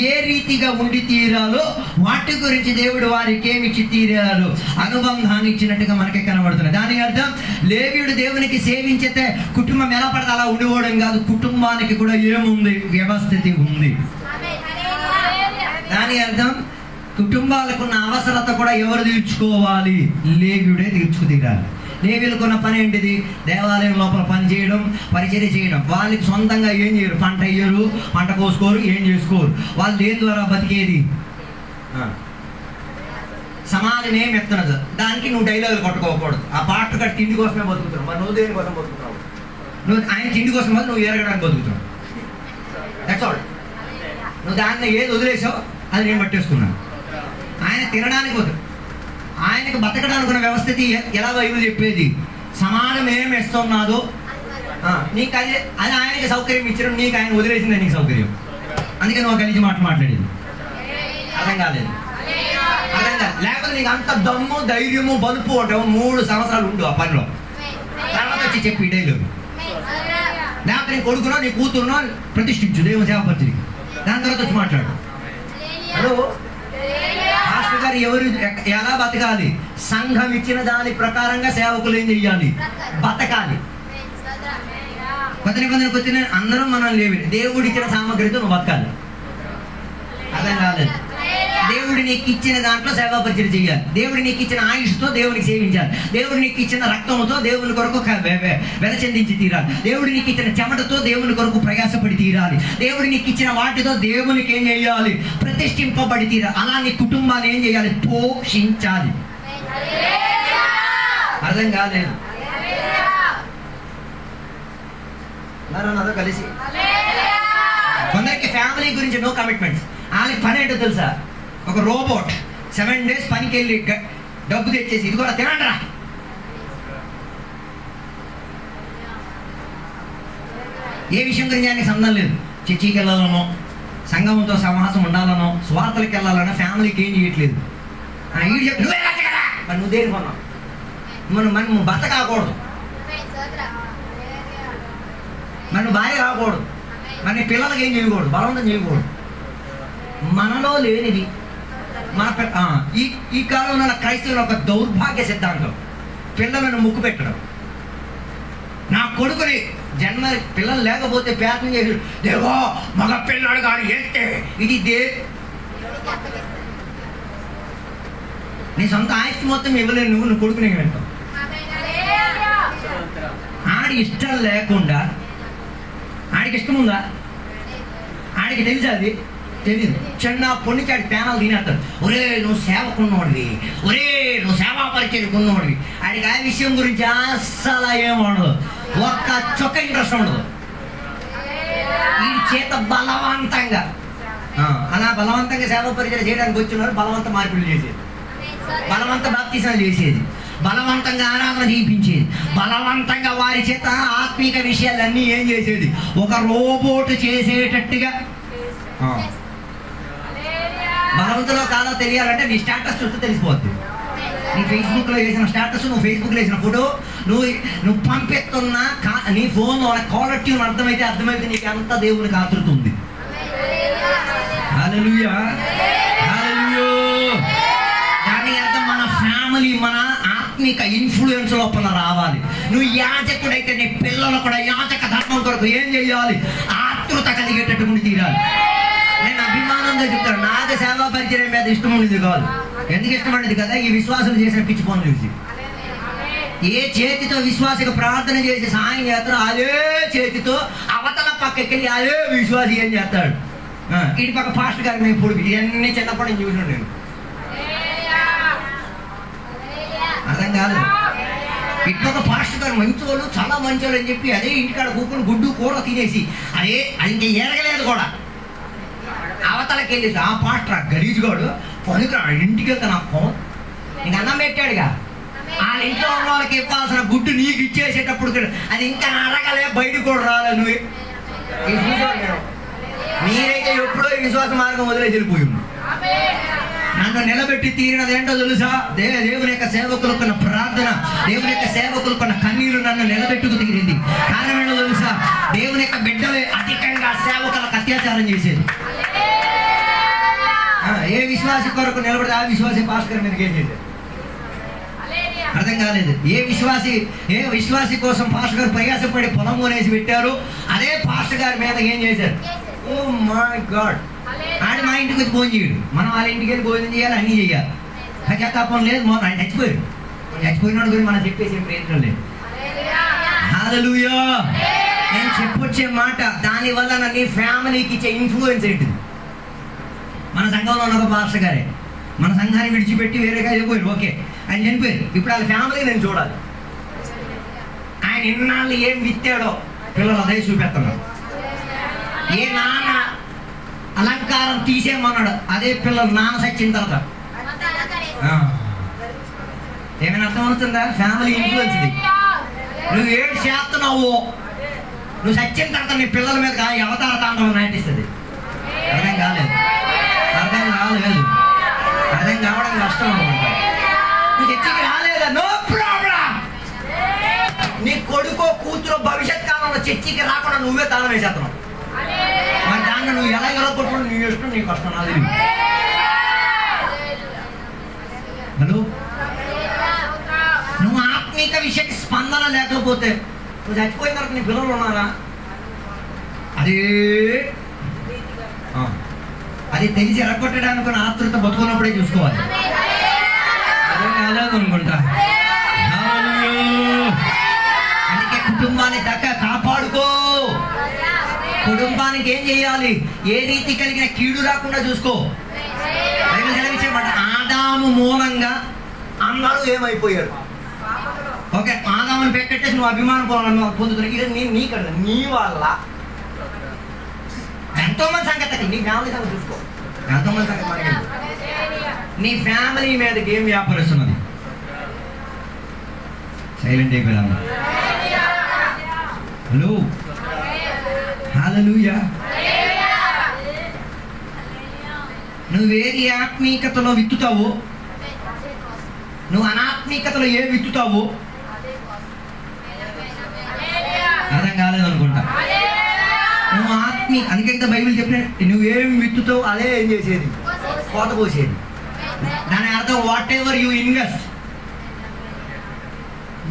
ఏ రీతిగా ఉండి తీరాలో వాటి గురించి దేవుడు వారికి ఏమిచ్చి తీరాలో అనుబంధాన్ని ఇచ్చినట్టుగా మనకి కనబడుతుంది. దాని అర్థం, లేవీయుడు దేవునికి సేవించితే కుటుంబం ఎలా పడితే అలా ఉండిపోవడం కాదు, కుటుంబానికి కూడా ఏముంది? వ్యవస్థితి ఉంది. దాని అర్థం, కుటుంబాలకున్న అవసరత కూడా ఎవరు తీర్చుకోవాలి? లేవీయుడే తీర్చుకు తీరాలి. లేవీయులకున్న పని ఏంటిది? దేవాలయం లోపల పని చేయడం, పరిచర్య చేయడం. వాళ్ళకి సొంతంగా ఏం చేయరు, పంట అయ్యరు, పంట కోసుకోరు, ఏం చేసుకోరు. వాళ్ళు దేని ద్వారా బతికేది? సమాజం ఏం ఎత్తనదు, దానికి నువ్వు డైలాగులు కొట్టుకోకూడదు. ఆ పాట కట్టి తిండి కోసమే బతుకుతున్నావు, మరి నువ్వు దేని కోసం బతుకుతున్నావు? నువ్వు ఆయన తిండి కోసం నువ్వు ఎరగడానికి బతుకుతున్నావు. That's all. నువ్వు దాన్ని ఏది వదిలేసావు అది నేను పట్టేసుకున్నాను. ఆయన తినడానికి వద్దు, ఆయనకు బతకడానికి ఉన్న వ్యవస్థ ఎలా బైబిల్ చెప్పేది? సమాజం ఏం ఇస్తున్నాదో నీకు అది ఆయనకి సౌకర్యం ఇచ్చడం, నీకు ఆయన వదిలేసింది నీకు సౌకర్యం. అందుకే నువ్వు కలిసి మాట్లాడేది అర్థం కాలేదు, అర్థం కాదు. లేకపోతే నీకు అంత దమ్ము, ధైర్యము, బలుపు ఉంటావు, 3 సంవత్సరాలు ఉండు ఆ పనిలో, తర్వాత వచ్చి చెప్పి డైలాగ్. లేకపోతే నీ కొడుకునో నీ కూతురునో ప్రతిష్ఠించు దేవుని సేవ పరిచయం, దాని తర్వాత వచ్చి మాట్లాడు. హలో, మాస్టర్ గారు ఎవరు ఎలా బతకాలి? సంఘం ఇచ్చిన దాని ప్రకారంగా సేవకులు ఏం చెయ్యాలి? బతకాలి. కొత్త నిబంధనకు వచ్చిన అందరం మనం లేవి, దేవుడు ఇచ్చిన సామగ్రితో నువ్వు బతకాలి. అర్థం కాలేదు. దేవుడు నీకు ఇచ్చిన దాంట్లో సేవా పరిచయం చేయాలి. దేవుడు నీకు ఇచ్చిన ఆయుష్తో దేవునికి సేవించాలి. దేవుడు నీకు ఇచ్చిన రక్తంతో దేవుని కొరకు వెల చెందించి తీరాలి. దేవుడు నీకు ఇచ్చిన చెమటతో దేవుని కొరకు ప్రయాసపడి తీరాలి. దేవుడు నీకు ఇచ్చిన వాటితో దేవునికి ఏం చేయాలి? ప్రతిష్ఠింపబడి తీరాలి. అలా నీ కుటుంబాన్ని ఏం చేయాలి? పోషించాలి. అర్థం కాలేదు. నాతో కలిసి కొందరికి ఫ్యామిలీ గురించి నో కమిట్మెంట్స్. వాళ్ళకి పని ఏంటో తెలుసా? ఒక రోబోట్ 7 days పనికి వెళ్ళి డబ్బు తెచ్చేసి ఇది కూడా తినండి రా. ఏ విషయం గురించి ఆయనకి సంబంధం లేదు. చర్చికి వెళ్ళాలనో, సంఘంతో సమాసం ఉండాలనో, స్వార్థలకు వెళ్ళాలనో ఫ్యామిలీకి ఏం చేయట్లేదు. వీడు చెప్పి నువ్వే కదా మరి నువ్వు దేని కొన్నావు? మనం భర్త కాకూడదు, మన భార్య కాకూడదు, మన పిల్లలకి ఏం చేయకూడదు, బలవంతం చేయకూడదు. మనలో లేనిది మన ఈ కాలంలో ఉన్న క్రైస్తవుల ఒక దౌర్భాగ్య సిద్ధాంతం, పిల్లలను ముక్కు పెట్టడం. నా కొడుకుని జనవరి పిల్లలు లేకపోతే ప్రార్థన చేసి దేవో మగ పిల్లడు కానీ చేస్తే ఇది నీ సొంత ఆస్తి మొత్తం ఇవ్వలేను, నువ్వు కొడుకునే వెళ్తావు. ఆడి ఇష్టం లేకుండా ఆడికి ఇష్టం ఉందా? ఆడికి తెలుసు, అది తెలియదు. చిన్న పొన్నికి ఆడి పేనాలు తినేస్తాడు. ఒరే నువ్వు సేవకున్నోడివి, ఒరే నువ్వు సేవా పరిచయం ఉన్నోడివి. ఆడికి ఆ విషయం గురించి అస్సలు ఏముండదు, ఒక్క చొక్క ఇంట్రెస్ట్ ఉండదు. ఈ చేత బలవంతంగా అలా బలవంతంగా సేవా పరిచయం చేయడానికి వచ్చినారు. బలవంత మార్పులు చేసేది, బలవంత బాప్తిసాలు చేసేది, బలవంతంగా ఆరాధన చేయించేది, బలవంతంగా వారి చేత ఆత్మీక విషయాలన్నీ ఏం చేసేది, ఒక రోబోట్ చేసేటట్టుగా. బలవంతులో కాదో తెలియాలంటే నీ స్టేటస్ చూస్తే తెలిసిపోద్ది. నీ ఫేస్బుక్లో వేసిన స్టేటస్, నువ్వు ఫేస్బుక్లో వేసిన ఫోటో, నువ్వు పంపిస్తున్న నీ ఫోన్ కాలర్ ట్యూన్ అర్థమైతే నీకు ఎంత దేవునికి ఆతృత ఉంది. హల్లెలూయా, హల్లెలూయా. దాని అర్థం మన ఫ్యామిలీ, మన ఆత్మిక ఇన్ఫ్లుయెన్స్ లోపల రావాలి. నువ్వు యాజకుడైతే నీ పిల్లలు కూడా యాజక ధర్మం కొరకు ఏం చేయాలి, ఆతృత కలిగేటట్టు తీరాలి. నేను అభిమానంగా చెప్తాను, నాకు సేవా పరిచయం మీద ఇష్టం ఉండేది కాదు. ఎందుకు ఇష్టపడేది కదా, ఈ విశ్వాసం చేసిన పిచ్చి పనులు చూసి. ఏ చేతితో విశ్వాసకు ప్రార్థన చేసి సహాయం చేస్తారో అదే చేతితో అవతల పక్కకెళ్ళి అదే విశ్వాసి ఏం చేస్తాడు. ఇటు పక్క ఫాస్ట్ గారు మేము పొడుగు ఇవన్నీ చిన్నప్పటి నుంచి చూసినాడు నేను. అర్థం కాలేదు. ఇటు పక్క ఫాస్ట్ గారు మంచోళ్ళు, చాలా మంచోళ్ళు అని చెప్పి అదే ఇంటికాడ కూకుని గుడ్డు కూర తినేసి అదే అది ఇంకా ఎరగలేదు కూడా. అవతలకి వెళ్ళేసి ఆ పాస్టర్ గలీజుగాడు పనుకు ఇంటికి వెళ్తా నా ఫోన్ నీకు అన్నం పెట్టాడుగా, వాళ్ళ ఇంట్లో ఉన్న వాళ్ళకి ఇవ్వాల్సిన గుడ్డు నీకు ఇచ్చేసేటప్పుడు అది ఇంకా అడగలే, బయటకు కూడా రాలే. నువ్వు మీరైతే ఎప్పుడో ఈ విశ్వాస మార్గం వదిలేసి వెళ్ళిపోయింది. నన్ను నిలబెట్టి తీరినది ఏంటో తెలుసా, దేవుని యొక్క సేవకులకున్న ప్రార్థన, దేవుని యొక్క సేవకులకున్న కన్నీరు నన్ను నిలబెట్టుకు తీరింది. కారణం ఏంటో తెలుసా, దేవుని యొక్క బిడ్డలే అధికంగా సేవకులకు అత్యాచారం చేసేది. ఏ విశ్వాసి కొరకు నిలబడితే ఆ విశ్వాసి పాస్టర్ మీదకి ఏం చేశారు అర్థం కాలేదు. ఏ విశ్వాసి కోసం పాస్టర్ గారు ప్రయాసపడి పొలం కొనేసి పెట్టారు, అదే పాస్టర్ గారి మీద ఏం చేశారు. ఓ మై గాడ్, ఆడి మా ఇంటికి వచ్చి భోజనం చేయడు, మనం వాళ్ళ ఇంటికి వెళ్ళి భోజనం చేయాలి, అన్నీ చేయాలి. ఖచ్చితంగా లేదు, ఆయన చచ్చిపోయినాడు గురించి మనం చెప్పేసి ఏం ప్రయత్నం లేదు. హల్లెలూయా. నేను చెప్పొచ్చే మాట, దానివల్ల నీ ఫ్యామిలీకి ఇచ్చే ఇన్ఫ్లుయెన్స్ ఏంటిది. మన సంఘంలో ఉన్న ఒక పాస్టర్ గారే మన సంఘాన్ని విడిచిపెట్టి వేరేగా వెళ్ళిపోయారు. ఓకే, ఆయన చనిపోయారు. ఇప్పుడు వాళ్ళ ఫ్యామిలీ నేను చూడాలి. ఆయన ఇన్నాళ్ళు ఏం విత్తాడో పిల్లలు అదే చూపెడుతున్నారు. ఏ నాన్న అలంకారం తీసేయమన్నాడు, అదే పిల్లలు నాన్న సచ్చిన తర్వాత. ఏమైనా అర్థమవుతుందా? ఫ్యామిలీ ఇన్ఫ్లుయెన్స్ ఇది. నువ్వు ఏడు చేస్తున్నావు, నువ్వు సచ్చిన తర్వాత నీ పిల్లల మీద అవతార తాండవం నటిస్తుంది. అర్థం కాలేదు, అర్థం కాలేదు, అర్థం కావడం కష్టం అనమాట. నువ్వు చర్చికి రాలేదా, నో ప్రాబ్లం. నీ కొడుకో కూతురో భవిష్యత్ కాలంలో చర్చికి రాకుండా నువ్వే తాళం వేసేస్తున్నావు. మరి దాన్ని నువ్వు ఎలా కొట్టుకుంటూ నీ ఇష్టం, నీ కష్టం. నాది హలో, నువ్వు ఆత్మీక విషయానికి స్పందన లేకపోతే నువ్వు చచ్చిపోయిన తర్వాత నీ పిల్లలు ఉన్నారా, అది తెలిసి ఎరగొట్టడానికి ఆతృత బతుకున్నప్పుడే చూసుకోవాలి. అదే కాలేదు అనుకుంటా. అందుకే కుటుంబాన్ని కాపాడుకో. కుటుంబానికి ఏం చేయాలి, ఏ రీతి కలిగిన కీడు రాకుండా చూసుకో. సెలవిచ్చేమాట, ఆదాము మూలంగా అందరూ ఏమైపోయారు. ఓకే, ఆదాముని పెట్టేసి నువ్వు అభిమానం పొందుతున్నావు. ఇది నీ కదా, నీ వల్ల ఎంతో మంది సంగతి. నీ ఫ్యామిలీ సంగతి చూసుకో, ఎంతో మంది సంగతి మనకి. నీ ఫ్యామిలీ మీదకి ఏం వ్యాపారిస్తున్నది. సైలెంట్ అయిపోయాను. హలో, హల్లెలూయా. నువ్వేది ఆత్మీకతలో విత్తుతావో, నువ్వు అనాత్మీకతలో ఏ విత్తుతావో అర్థం కాలేదు అనుకుంటా. నువ్వు అందుకే బైబిల్ చెప్పిన నువ్వేం విత్తుతావు అదే ఏం చేసేది, కోత పోసేది. దాని అర్థం వాట్ ఎవర్ యూ ఇన్వెస్ట్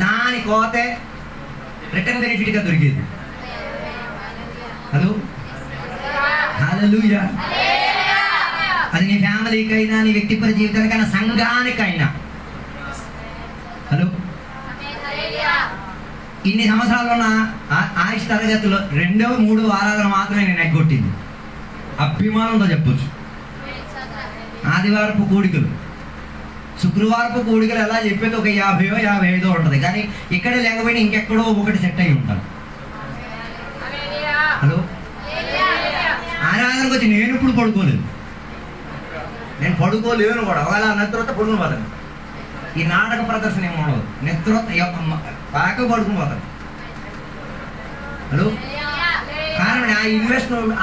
దాని కోతే రిటర్న్ బెనిఫిట్గా దొరికేది. హలో, హల్లెలూయా. అది నీ ఫ్యామిలీకైనా, నీ వ్యక్తిగత జీవితానికైనా, సంఘానికైనా. హలో, ఇన్ని సంవత్సరాల్లో నా ఆయుష్ తరగతిలో 2-3 ఆరాధన మాత్రమే నేను ఎగ్గొట్టింది. అభిమానంతో చెప్పొచ్చు. ఆదివారపు కూడికలు, శుక్రవారపు కూడికలు ఎలా చెప్పేది ఒక 50-55 ఉంటుంది. కానీ ఇక్కడే లేకపోయినా ఇంకెక్కడో ఒకటి సెట్ అయ్యి ఉంటాను. హలో, ఆరాధనకు వచ్చి నేను ఇప్పుడు పడుకోలేదు. నేను పడుకోలేను కూడా. ఒకవేళ నిద్రతో పడుకుని పోతాను. ఈ నాటక ప్రదర్శన ఏమి ఉండదు. నిద్ర బాగా పడుకుని పోతాను. హలో, కారణం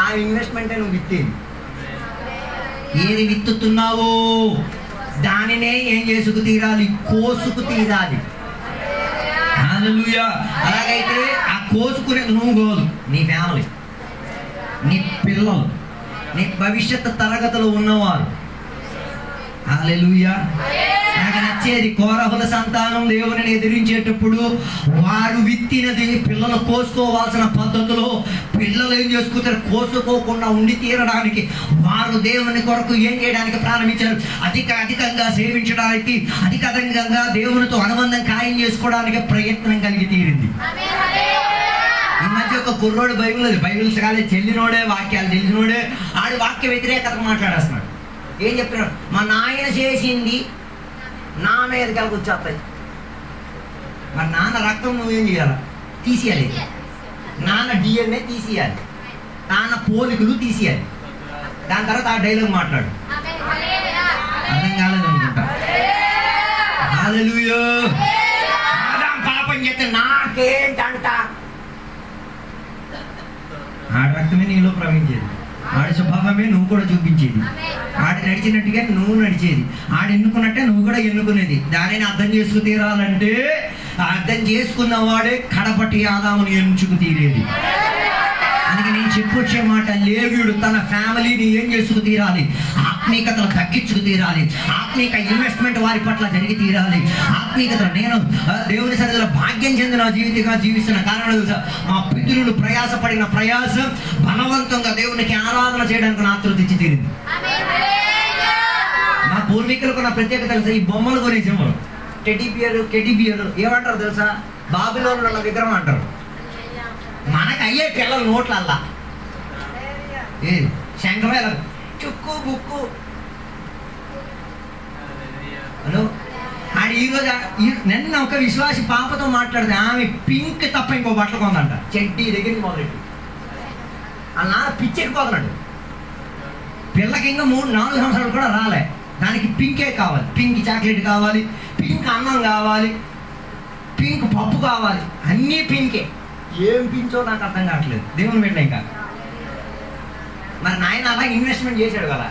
ఆ ఇన్వెస్ట్మెంటే నువ్వు విత్తేది. ఏది విత్తుతున్నావో దానినే ఏం చేసుకు తీరాలి? కోసుకు తీరాలి. హల్లెలూయా. అలాగైతే ఆ కోసుకునేది నువ్వు కాదు, నీ ఫ్యామిలీ, నీ పిల్లలు, నీ భవిష్యత్తు తరగతిలో ఉన్నవారు. హల్లెలూయా. నాకు నచ్చేది కోరహుల సంతానం దేవుని ఎదిరించేటప్పుడు వారు విత్తినది పిల్లలు కోసుకోవాల్సిన పద్ధతిలో పిల్లలు ఏం చేసుకుంటారు? కోసుకోకుండా ఉండి తీరడానికి వారు దేవుని కొరకు ఏం చేయడానికి ప్రారంభించారు? అధికంగా సేవించడానికి, అధికంగా దేవునితో అనుబంధం ఖాయం చేసుకోవడానికి ప్రయత్నం కలిగి తీరింది. ఈ మధ్య ఒక కుర్రోడు బైబిల్ కాలే చెల్లినోడే, వాక్యాలు తెలిసినోడే ఆడి వాక్య వ్యతిరేకత మాట్లాడేస్తున్నాడు. ఏం చెప్తున్నాడు? మా నాయన చేసింది నా మీద కలిగి వచ్చేస్తాయి. మరి నాన్న రక్తం నువ్వేం చేయాలి? తీసేయాలి. నాన్న DNA తీసేయాలి, నాన్న పోలికలు తీసేయాలి. దాని తర్వాత ఆ డైలాగ్ మాట్లాడు. అర్థం కాలేదు అనుకుంటా. హల్లెలూయా. పాపం చేస్తే నాకేంటంట? ఆ రక్తమే నీలో ప్రవహించేది, ఆడి స్వభావమే నువ్వు కూడా చూపించేది, ఆడి నడిచినట్టుగా నువ్వు నడిచేది, ఆడు ఎన్నుకున్నట్టే నువ్వు కూడా ఎన్నుకునేది. దానిని అర్థం చేసుకు తీరాలంటే అర్థం చేసుకున్నవాడే కడపటి ఆదాముని ఎంచుకు తీరేది. అందుకే నేను చెప్పొచ్చే మాట, లేవీయుడు తన ఫ్యామిలీని ఏం చేసుకు తీరాలి? ఆత్మీయతలు తగ్గించుకు తీరాలి. ఆత్మీయ ఇన్వెస్ట్మెంట్ వారి పట్ల జరిగి తీరాలి. ఆత్మీయత నేను దేవుని సన్నిధిలో భాగ్యం చెందిన జీవితంగా జీవిస్తున్న కారణం తెలుసా? మా పితరులు ప్రయాసపడిన ప్రయాసం బలవంతంగా దేవునికి ఆరాధన చేయడానికి నా ఆతృత ఇచ్చి తీరింది. మా పూర్వీకులకు నా ప్రత్యేకత తెలుసా? ఈ బొమ్మలు కొనేసేవారు. టెడ్డీబియర్ ఏమంటారు తెలుసా? బాబిలోనులో ఉన్న విగ్రహం అంటారు. మనకు అయ్యే పిల్లల నోట్లల్లా ఏది శంఖమేళ, చుక్కు బుక్కు. హలో, ఆడు ఈరోజు నిన్న ఒక విశ్వాసి పాపతో మాట్లాడితే ఆమె పింక్ తప్ప ఇంకో బట్టలు కొందంట. చెడ్డీ దగ్గరికి మొదలెట్టి ఆ నాన్న పిచ్చెక్కిపోతున్నాడు. పిల్లకి ఇంకా 3-4 సంవత్సరాలు కూడా రాలే, దానికి పింకే కావాలి. పింక్ చాక్లెట్ కావాలి, పింక్ అన్నం కావాలి, పింక్ పప్పు కావాలి, అన్నీ పింకే. ఏం పించో నాకు అర్థం కావట్లేదు. దేవుని పెట్టలే ఇంకా. మరి నాయన అలా ఇన్వెస్ట్మెంట్ చేశాడు కదా.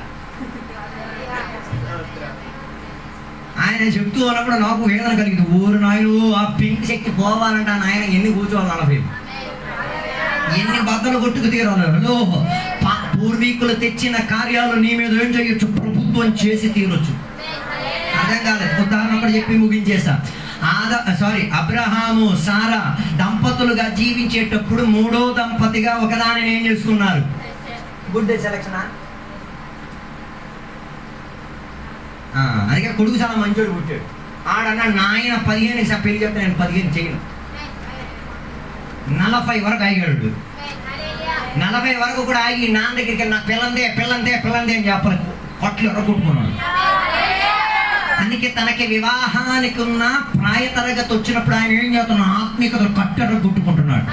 ఆయన చెప్తూ ఉన్నప్పుడు నాకు వేదన కలిగింది. ఊరు నాయను ఆ పింక్ శక్తి పోవాలంటే నాయన ఎన్ని కూర్చోవాలి? 40. ఎన్ని బద్దలు కొట్టుకు తీరాలి? పూర్వీకులు తెచ్చిన కార్యాలు నీ మీద ఏం చేయొచ్చు? ప్రభుత్వం చేసి తీరొచ్చు. అర్థం కాలేదు. ఉదాహరణ ఒకటి చెప్పి ముగించేసా. అబ్రహాము సారా దంపతులుగా జీవించేటప్పుడు 3వ దంపతిగా ఒకదానిని ఏం చేసుకున్నారు? గుడ్ సెలక్షనా? అందుకే కొడుకు చాలా మంచోడు పుట్టాడు. ఆడన్నా నాయన 15కి పెళ్లి చెప్తే నేను 15 చేయను. 40 వరకు ఆగాడు. 40 వరకు కూడా ఆగి నాన్న దగ్గరికి వెళ్ళి నాకు పిల్లందే అని చెప్పాలి. కొట్లు ఎర్రగొట్టుకున్నాడు. అందుకే తనకి వివాహానికి ఉన్న ప్రాయ తరగతి వచ్చినప్పుడు ఆయన ఏం చేస్తున్నాడు? ఆత్మీయతలు కట్టెర కొట్టుకుంటున్నాడు.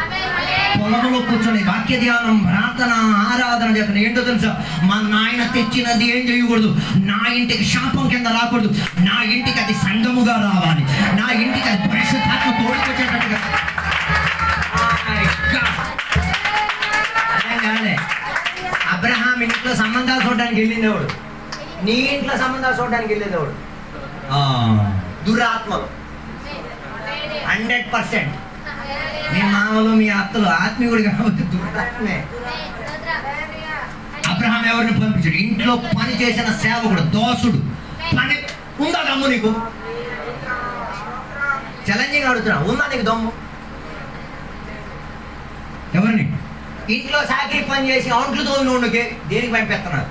పొలంలో కూర్చొని వాక్య ధ్యానం, ప్రార్థన, ఆరాధన చేస్తున్నాడు. ఏంటో తెలుసా? మా నాయన తెచ్చినది ఏం చేయకూడదు, నా ఇంటికి శాపం కింద రాకూడదు, నా ఇంటికి అది సంఘముగా రావాలి, నా ఇంటికి అది పరిశుద్ధాత్మ తోడుకొచ్చేటట్టుగా. అబ్రహాం ఇంట్లో సంబంధాలు చూడడానికి వెళ్ళిందేవాడు, నీ ఇంట్లో సంబంధాలు చూడడానికి వెళ్ళేదేవాడు దురాత్మలు. 100% మీ మామలు మీ అత్తలు ఆత్మీయుడు కాబట్టి దురాత్మే. అబ్రహాం ఎవరిని పంపించాడు? ఇంట్లో పని చేసిన సేవకుడు, దోసుడు. పని ఉందా దమ్ము నీకు? ఛాలెంజింగ్ అడుగుతున్నా, ఉందా నీకు దమ్ము? ఎవరిని? ఇంట్లో సాకిరి పని చేసి అంట్లు తోమినోడికి దేనికి పంపిస్తున్నారు?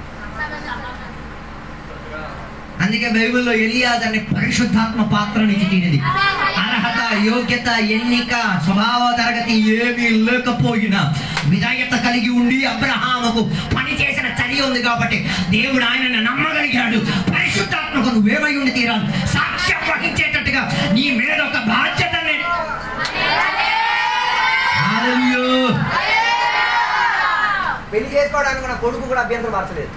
అందుకే బైబిల్లో ఎలియాజర్ని పరిశుద్ధాత్మ పాత్ర నుంచి తినేది. అర్హత, యోగ్యత, ఎన్నిక, స్వభావ తరగతి ఏమీ లేకపోయినా విధేయత కలిగి ఉండి అబ్రహాముకు పని చేసిన చర్య ఉంది కాబట్టి దేవుడు ఆయనను నమ్మగలిగాడు. పరిశుద్ధాత్మకు నువ్వేమై ఉండి తీరాలి, సాక్ష్యం వహించేటట్టుగా నీ మీద ఒక బాధ్యతని. పెళ్లి చేసుకోవడానికి నా కొడుకు కూడా అభ్యంతరం పరచలేదు.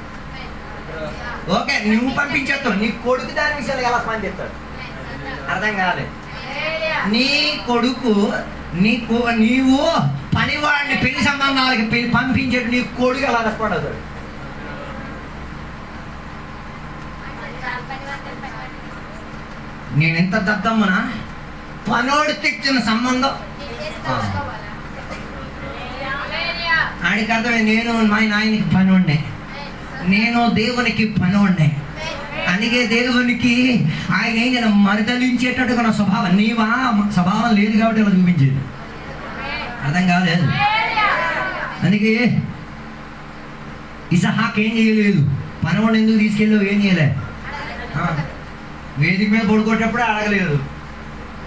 ఓకే, నువ్వు పంపించేస్తావు, నీ కొడుకు దాని విషయాలు ఎలా స్పందిస్తాడు? అర్థం కాలేదు. నీ కొడుకు నీవు పనివాడిని పెళ్లి సంబంధాలకి పంపించేట్టు నీ కొడుకు ఎలా రెస్పాండ్ అవుతాడు? నేను ఎంత దద్దమ్మనా, పనోడు తెచ్చిన సంబంధం ఆడికి అర్థమే. నేను మా నాయనకి పనోడినే, నేను దేవునికి పనోడినే. అందుకే దేవునికి ఆయన ఏం కదా మరదలించేటట్టుగా నా స్వభావం. నీవా స్వభావం లేదు కాబట్టి ఇలా చూపించేది. అర్థం కాలేదు. అందుకే ఇసహాక్ ఏం చేయలేదు, పనవాడు ఎందుకు తీసుకెళ్ళావు, ఏం చేయలే. వేదిక మీద పడుకోటప్పుడే అడగలేదు,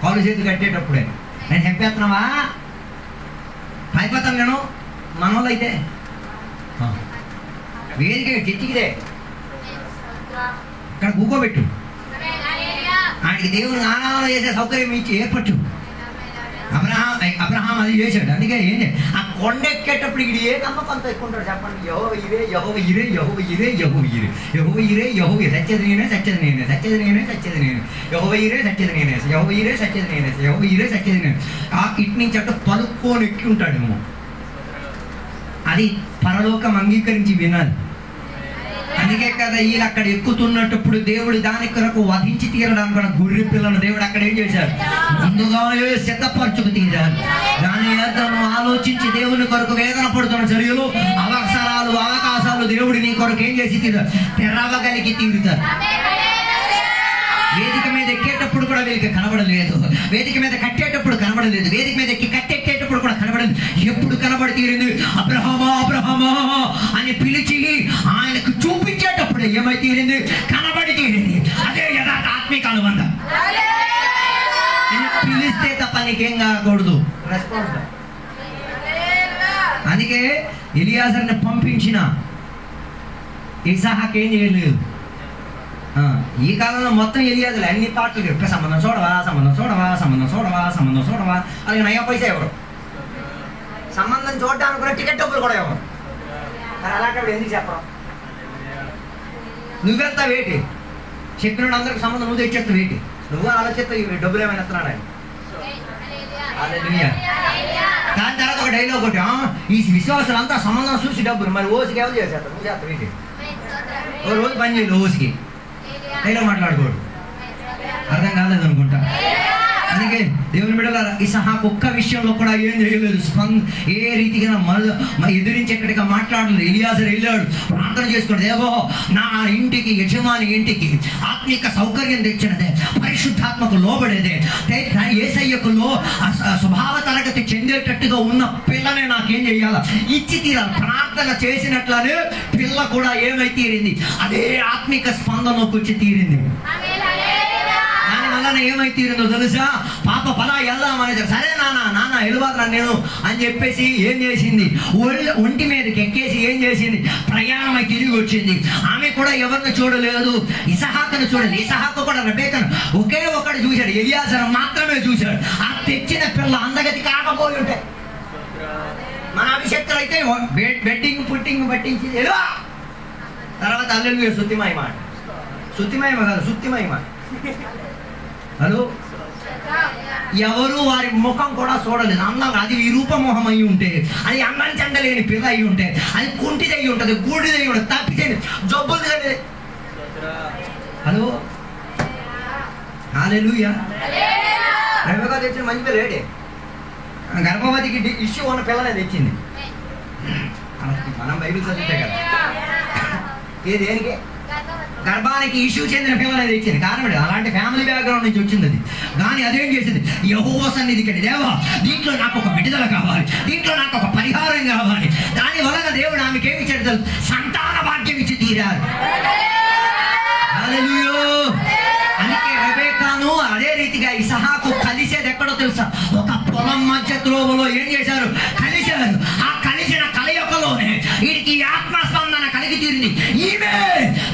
కాలు చేతి కట్టేటప్పుడే నేను చెప్పేస్తున్నావా అయిపోతాను నేను. మనోళ్ళు అయితే వేదిక చర్చికిదే ఇక్కడ కూకోబెట్టు, ఆయనకి దేవుని ఆరాధన చేసే సౌకర్యం ఇచ్చి ఏర్పట్టు. అబ్రహాం అది చేశాడు. అందుకే ఏం ఆ కొండ ఎక్కేటప్పుడు ఇక్కడ ఏ నమ్మకంతో ఎక్కుంటాడు చెప్పండి? యెహోవా ఇరే, యెహోవా ఇరే, యెహోవా ఇరే, యెహోవా ఇరే, యెహోవా ఇరే, యెహోవా సత్యది నేనే, సత్యది నేనే, సత్యది నేనే, సత్యది నేనే, యెహోవా ఇరే, సత్యది నేనే, యెహోవా ఇరే, సత్యది నేనే, యెహోవా ఇరే, సత్యది నేనే. ఆ ఇటు నుంచి అట్టు పలుక్కొని ఎక్కి ఉంటాడు ఏమో. అది పరలోకం అంగీకరించి వినాలి. అందుకే కదా వీళ్ళు అక్కడ ఎక్కుతున్నప్పుడు దేవుడు దాని కొరకు వధించి తీరడానికి కూడా గొర్రె పిల్లను దేవుడు అక్కడ ఏం చేశారు, ముందుగానే సిద్ధపరచుకు తీరారు. దాని అర్థం ఆలోచించి దేవుని కొరకు వేదన పడుతున్న చర్యలు, అవకాశాలు దేవుడు నీ కొరకు ఏం చేసి తీరారు, తెరవగలిగి తీరుతారు. వేదిక మీద ఎక్కేటప్పుడు కూడా వీళ్ళకి కనబడలేదు, వేదిక మీద కట్టేటప్పుడు కనబడలేదు, వేదిక మీద ఎక్కి కట్టెట్టేటప్పుడు కూడా కనబడలేదు. ఎప్పుడు కనబడి తీరింది? అబ్రహామా అబ్రహామా అని పిలిచి ఆయనకు చూపించేటప్పుడు ఏమై తీరింది? కనబడి తీరింది. అదే యథార్థ ఆత్మిక అనుబంధం. పిలిస్తే తప్ప నీకేం కాకూడదు రెస్పాన్స్. అందుకే ఎలియాజర్ని పంపించిన ఇసాహాకు ఏం చేయలేదు. ఈ కాలంలో మొత్తం ఎలియాజర్లు అన్ని పాటలు చెప్పే సంబంధం చూడవా, సంబంధం చూడవా, సంబంధం చూడవా, సంబంధం చూడవా. అలాగే నయ్య పైసా ఎవరు సంబంధం చూడడానికి కూడా టికెట్ డబ్బులు కూడా ఎవరు. మరి అలాంటప్పుడు ఎందుకు చెప్పడం? నువ్వెంత వేటి చెప్పినప్పుడు అందరికి సంబంధం నువ్వు తెచ్చేస్తావు వేటి, నువ్వు ఆలోచిస్తావు డబ్బులు ఏమైనా ఇస్తున్నాడు ఆయన. దాని తర్వాత ఒక డైలాగ్ ఒకటి, ఈ విశ్వాసాలు అంతా సంబంధం చూసి డబ్బులు, మరి ఓసికి ఎవరు చేసేస్తారు? నువ్వు చేస్తావు వేటి. ఓ రోజు పని చేయదు ఓసికి, డైలాగ్ మాట్లాడుకోడు. అర్థం కాలేదు అనుకుంటా. అందుకే దేవుని బిడ్డలారా ఇసహాకు ఒక్క విషయంలో కూడా ఏం చేయలేదు, ఏ రీతిగా ఎదిరించేటట్టుగా మాట్లాడలేదు. ఎలియాజర్ వెళ్ళాడు, ప్రార్థన చేసుకున్నాడు, దేవో నా ఇంటికి యజమాని ఇంటికి ఆత్మిక సౌకర్యం తెచ్చినదే, పరిశుద్ధాత్మకు లోబడేదే, యేసయ్యకు స్వభావ తరగతి చెందేటట్టుగా ఉన్న పిల్లనే నాకేం చేయాలా, ఇచ్చి తీరాలి. ప్రార్థన చేసినట్లనే పిల్ల కూడా ఏమై తీరింది, అదే ఆత్మిక స్పందనకు వచ్చి తీరింది. దానివల్ల ఏమై తీరిందో తెలుసా? పాప పలా వెళ్దామనేది, సరే నాన్న వెళ్ళిపోతున్నా నేను అని చెప్పేసి ఏం చేసింది, ఒంటి మీదకి ఎక్కేసి ఏం చేసింది, ప్రయాణమై తిరిగి వచ్చింది. ఆమె కూడా ఎవరిని చూడలేదు, ఇసహాకును చూడలేదు. ఇసహాకు కూడా రెబెక్కను ఒకే ఒకటి చూశాడు, ఎలియాజరు మాత్రమే చూశాడు. ఆ తెచ్చిన పిల్ల అందగతి కాకపోయి ఉంటే, మన అభిషక్తులు అయితే బెట్టింగ్ పుట్టింగ్ పట్టించి తర్వాత అల్లెలు శుద్ధిమయ మాట, శుద్ధిమయమ కాదు శుద్ధిమయమ. హలో, ఎవరు వారి ముఖం కూడా చూడలేదు. అందంగా అది విరూపమోహం అయి ఉంటే, అది అందం చెందలేని పిల్ల అయి ఉంటే, అది కుంటిదై ఉంటుంది, గూడిదై ఉంటుంది, తప్పితే జబ్బులు తెలియదు. హలో, హల్లెలూయా. రెబెక్కా తెచ్చిన మంచి పిల్ల ఏడే, గర్భవతికి ఇష్యూ ఉన్న పిల్లనే తెచ్చింది. మనం బైబిల్ చదివితే కదా, ఇది దేనికి గర్భానికి ఇష్యూ చెందిన పిల్లలు తెచ్చింది. కారణం అలాంటి ఫ్యామిలీ బ్యాక్గ్రౌండ్ నుంచి వచ్చింది అది. కానీ అదేం చేసింది, యెహోవా సన్నిధికి దేవా దీంట్లో నాకు ఒక విడుదల కావాలి, దీంట్లో నాకు ఒక పరిహారం కావాలి, బిడ్డలు సంతాన భాగ్యం ఇచ్చి తీరారు. హల్లెలూయా. అందుకే రెబెకాను అదే రీతిగా ఇసహాకు కలిసేది ఎక్కడో తెలుసా? ఒక పొలం మధ్య త్రోవలో ఏం చేశారు? కలిశారు. ఆ కలిసిన కలయికలోనే వీడికి ఆత్మస్పందన కలిగి తీరింది. ఈమె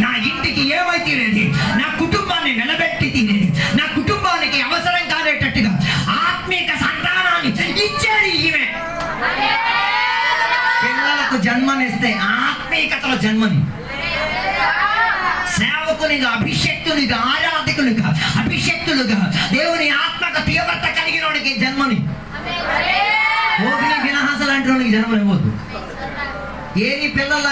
నా ఇంటికి ఏమై తీరేది? నా కుటుంబాన్ని నిలబెట్టి తీరేది. నా కుటుంబానికి అవసరం కానేటట్టుగా ఆత్మీక సంతానాన్ని ఇచ్చేది ఈమె. పిల్లలకు జన్మనిస్తే ఆత్మీకతలో జన్మని, సేవకునిగా, అభిషక్తునిగా, ఆరాధకునిగా, అభిషక్తులుగా దేవుని ఆత్మక తీవ్రత కలిగిన వాడికి జన్మని. ఓపిని వినహాస లాంటి వాళ్ళకి జన్మని ఇవ్వద్దు. ఏది పిల్లలు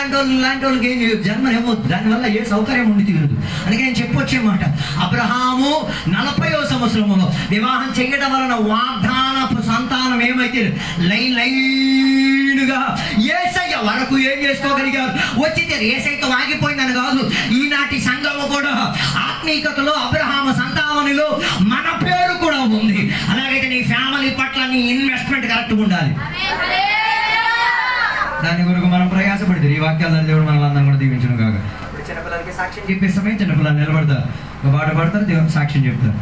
లాంటి వాళ్ళకి ఏం జన్మని ఇవ్వద్దు. దానివల్ల ఏ సౌకర్యం ఉండి తీరదు. అందుకే నేను చెప్పొచ్చే మాట, అబ్రహాము 40వ సంవత్సరంలో వివాహం చేయడం వలన వాగ్దానపు సంతానం ఏమైతే లైన్గా యేసయ్య వరకు ఏం చేసుకోగలిగారు? వచ్చితే యేసయ్యతో ఆగిపోయిందని కాదు. ఈనాటి సంఘము కూడా ఆత్మీకతలో అబ్రహాము సంతానములో మన పేరు కూడా ఉంది. అలాగైతే నీ ఫ్యామిలీ పట్ల నీ ఇన్వెస్ట్మెంట్ కరెక్ట్గా ఉండాలి. దాని కొరకు మనం ప్రయాసపడితే ఈ వాక్యాల దేవుడు మనల్ని కూడా దీవించను కాక. చిన్నపిల్లలకి సాక్ష్యం చెప్పే సమయం చిన్నపిల్లలు నిలబడతారు, ఒక పాట పడతారు, దేవునికి సాక్ష్యం చెప్తారు.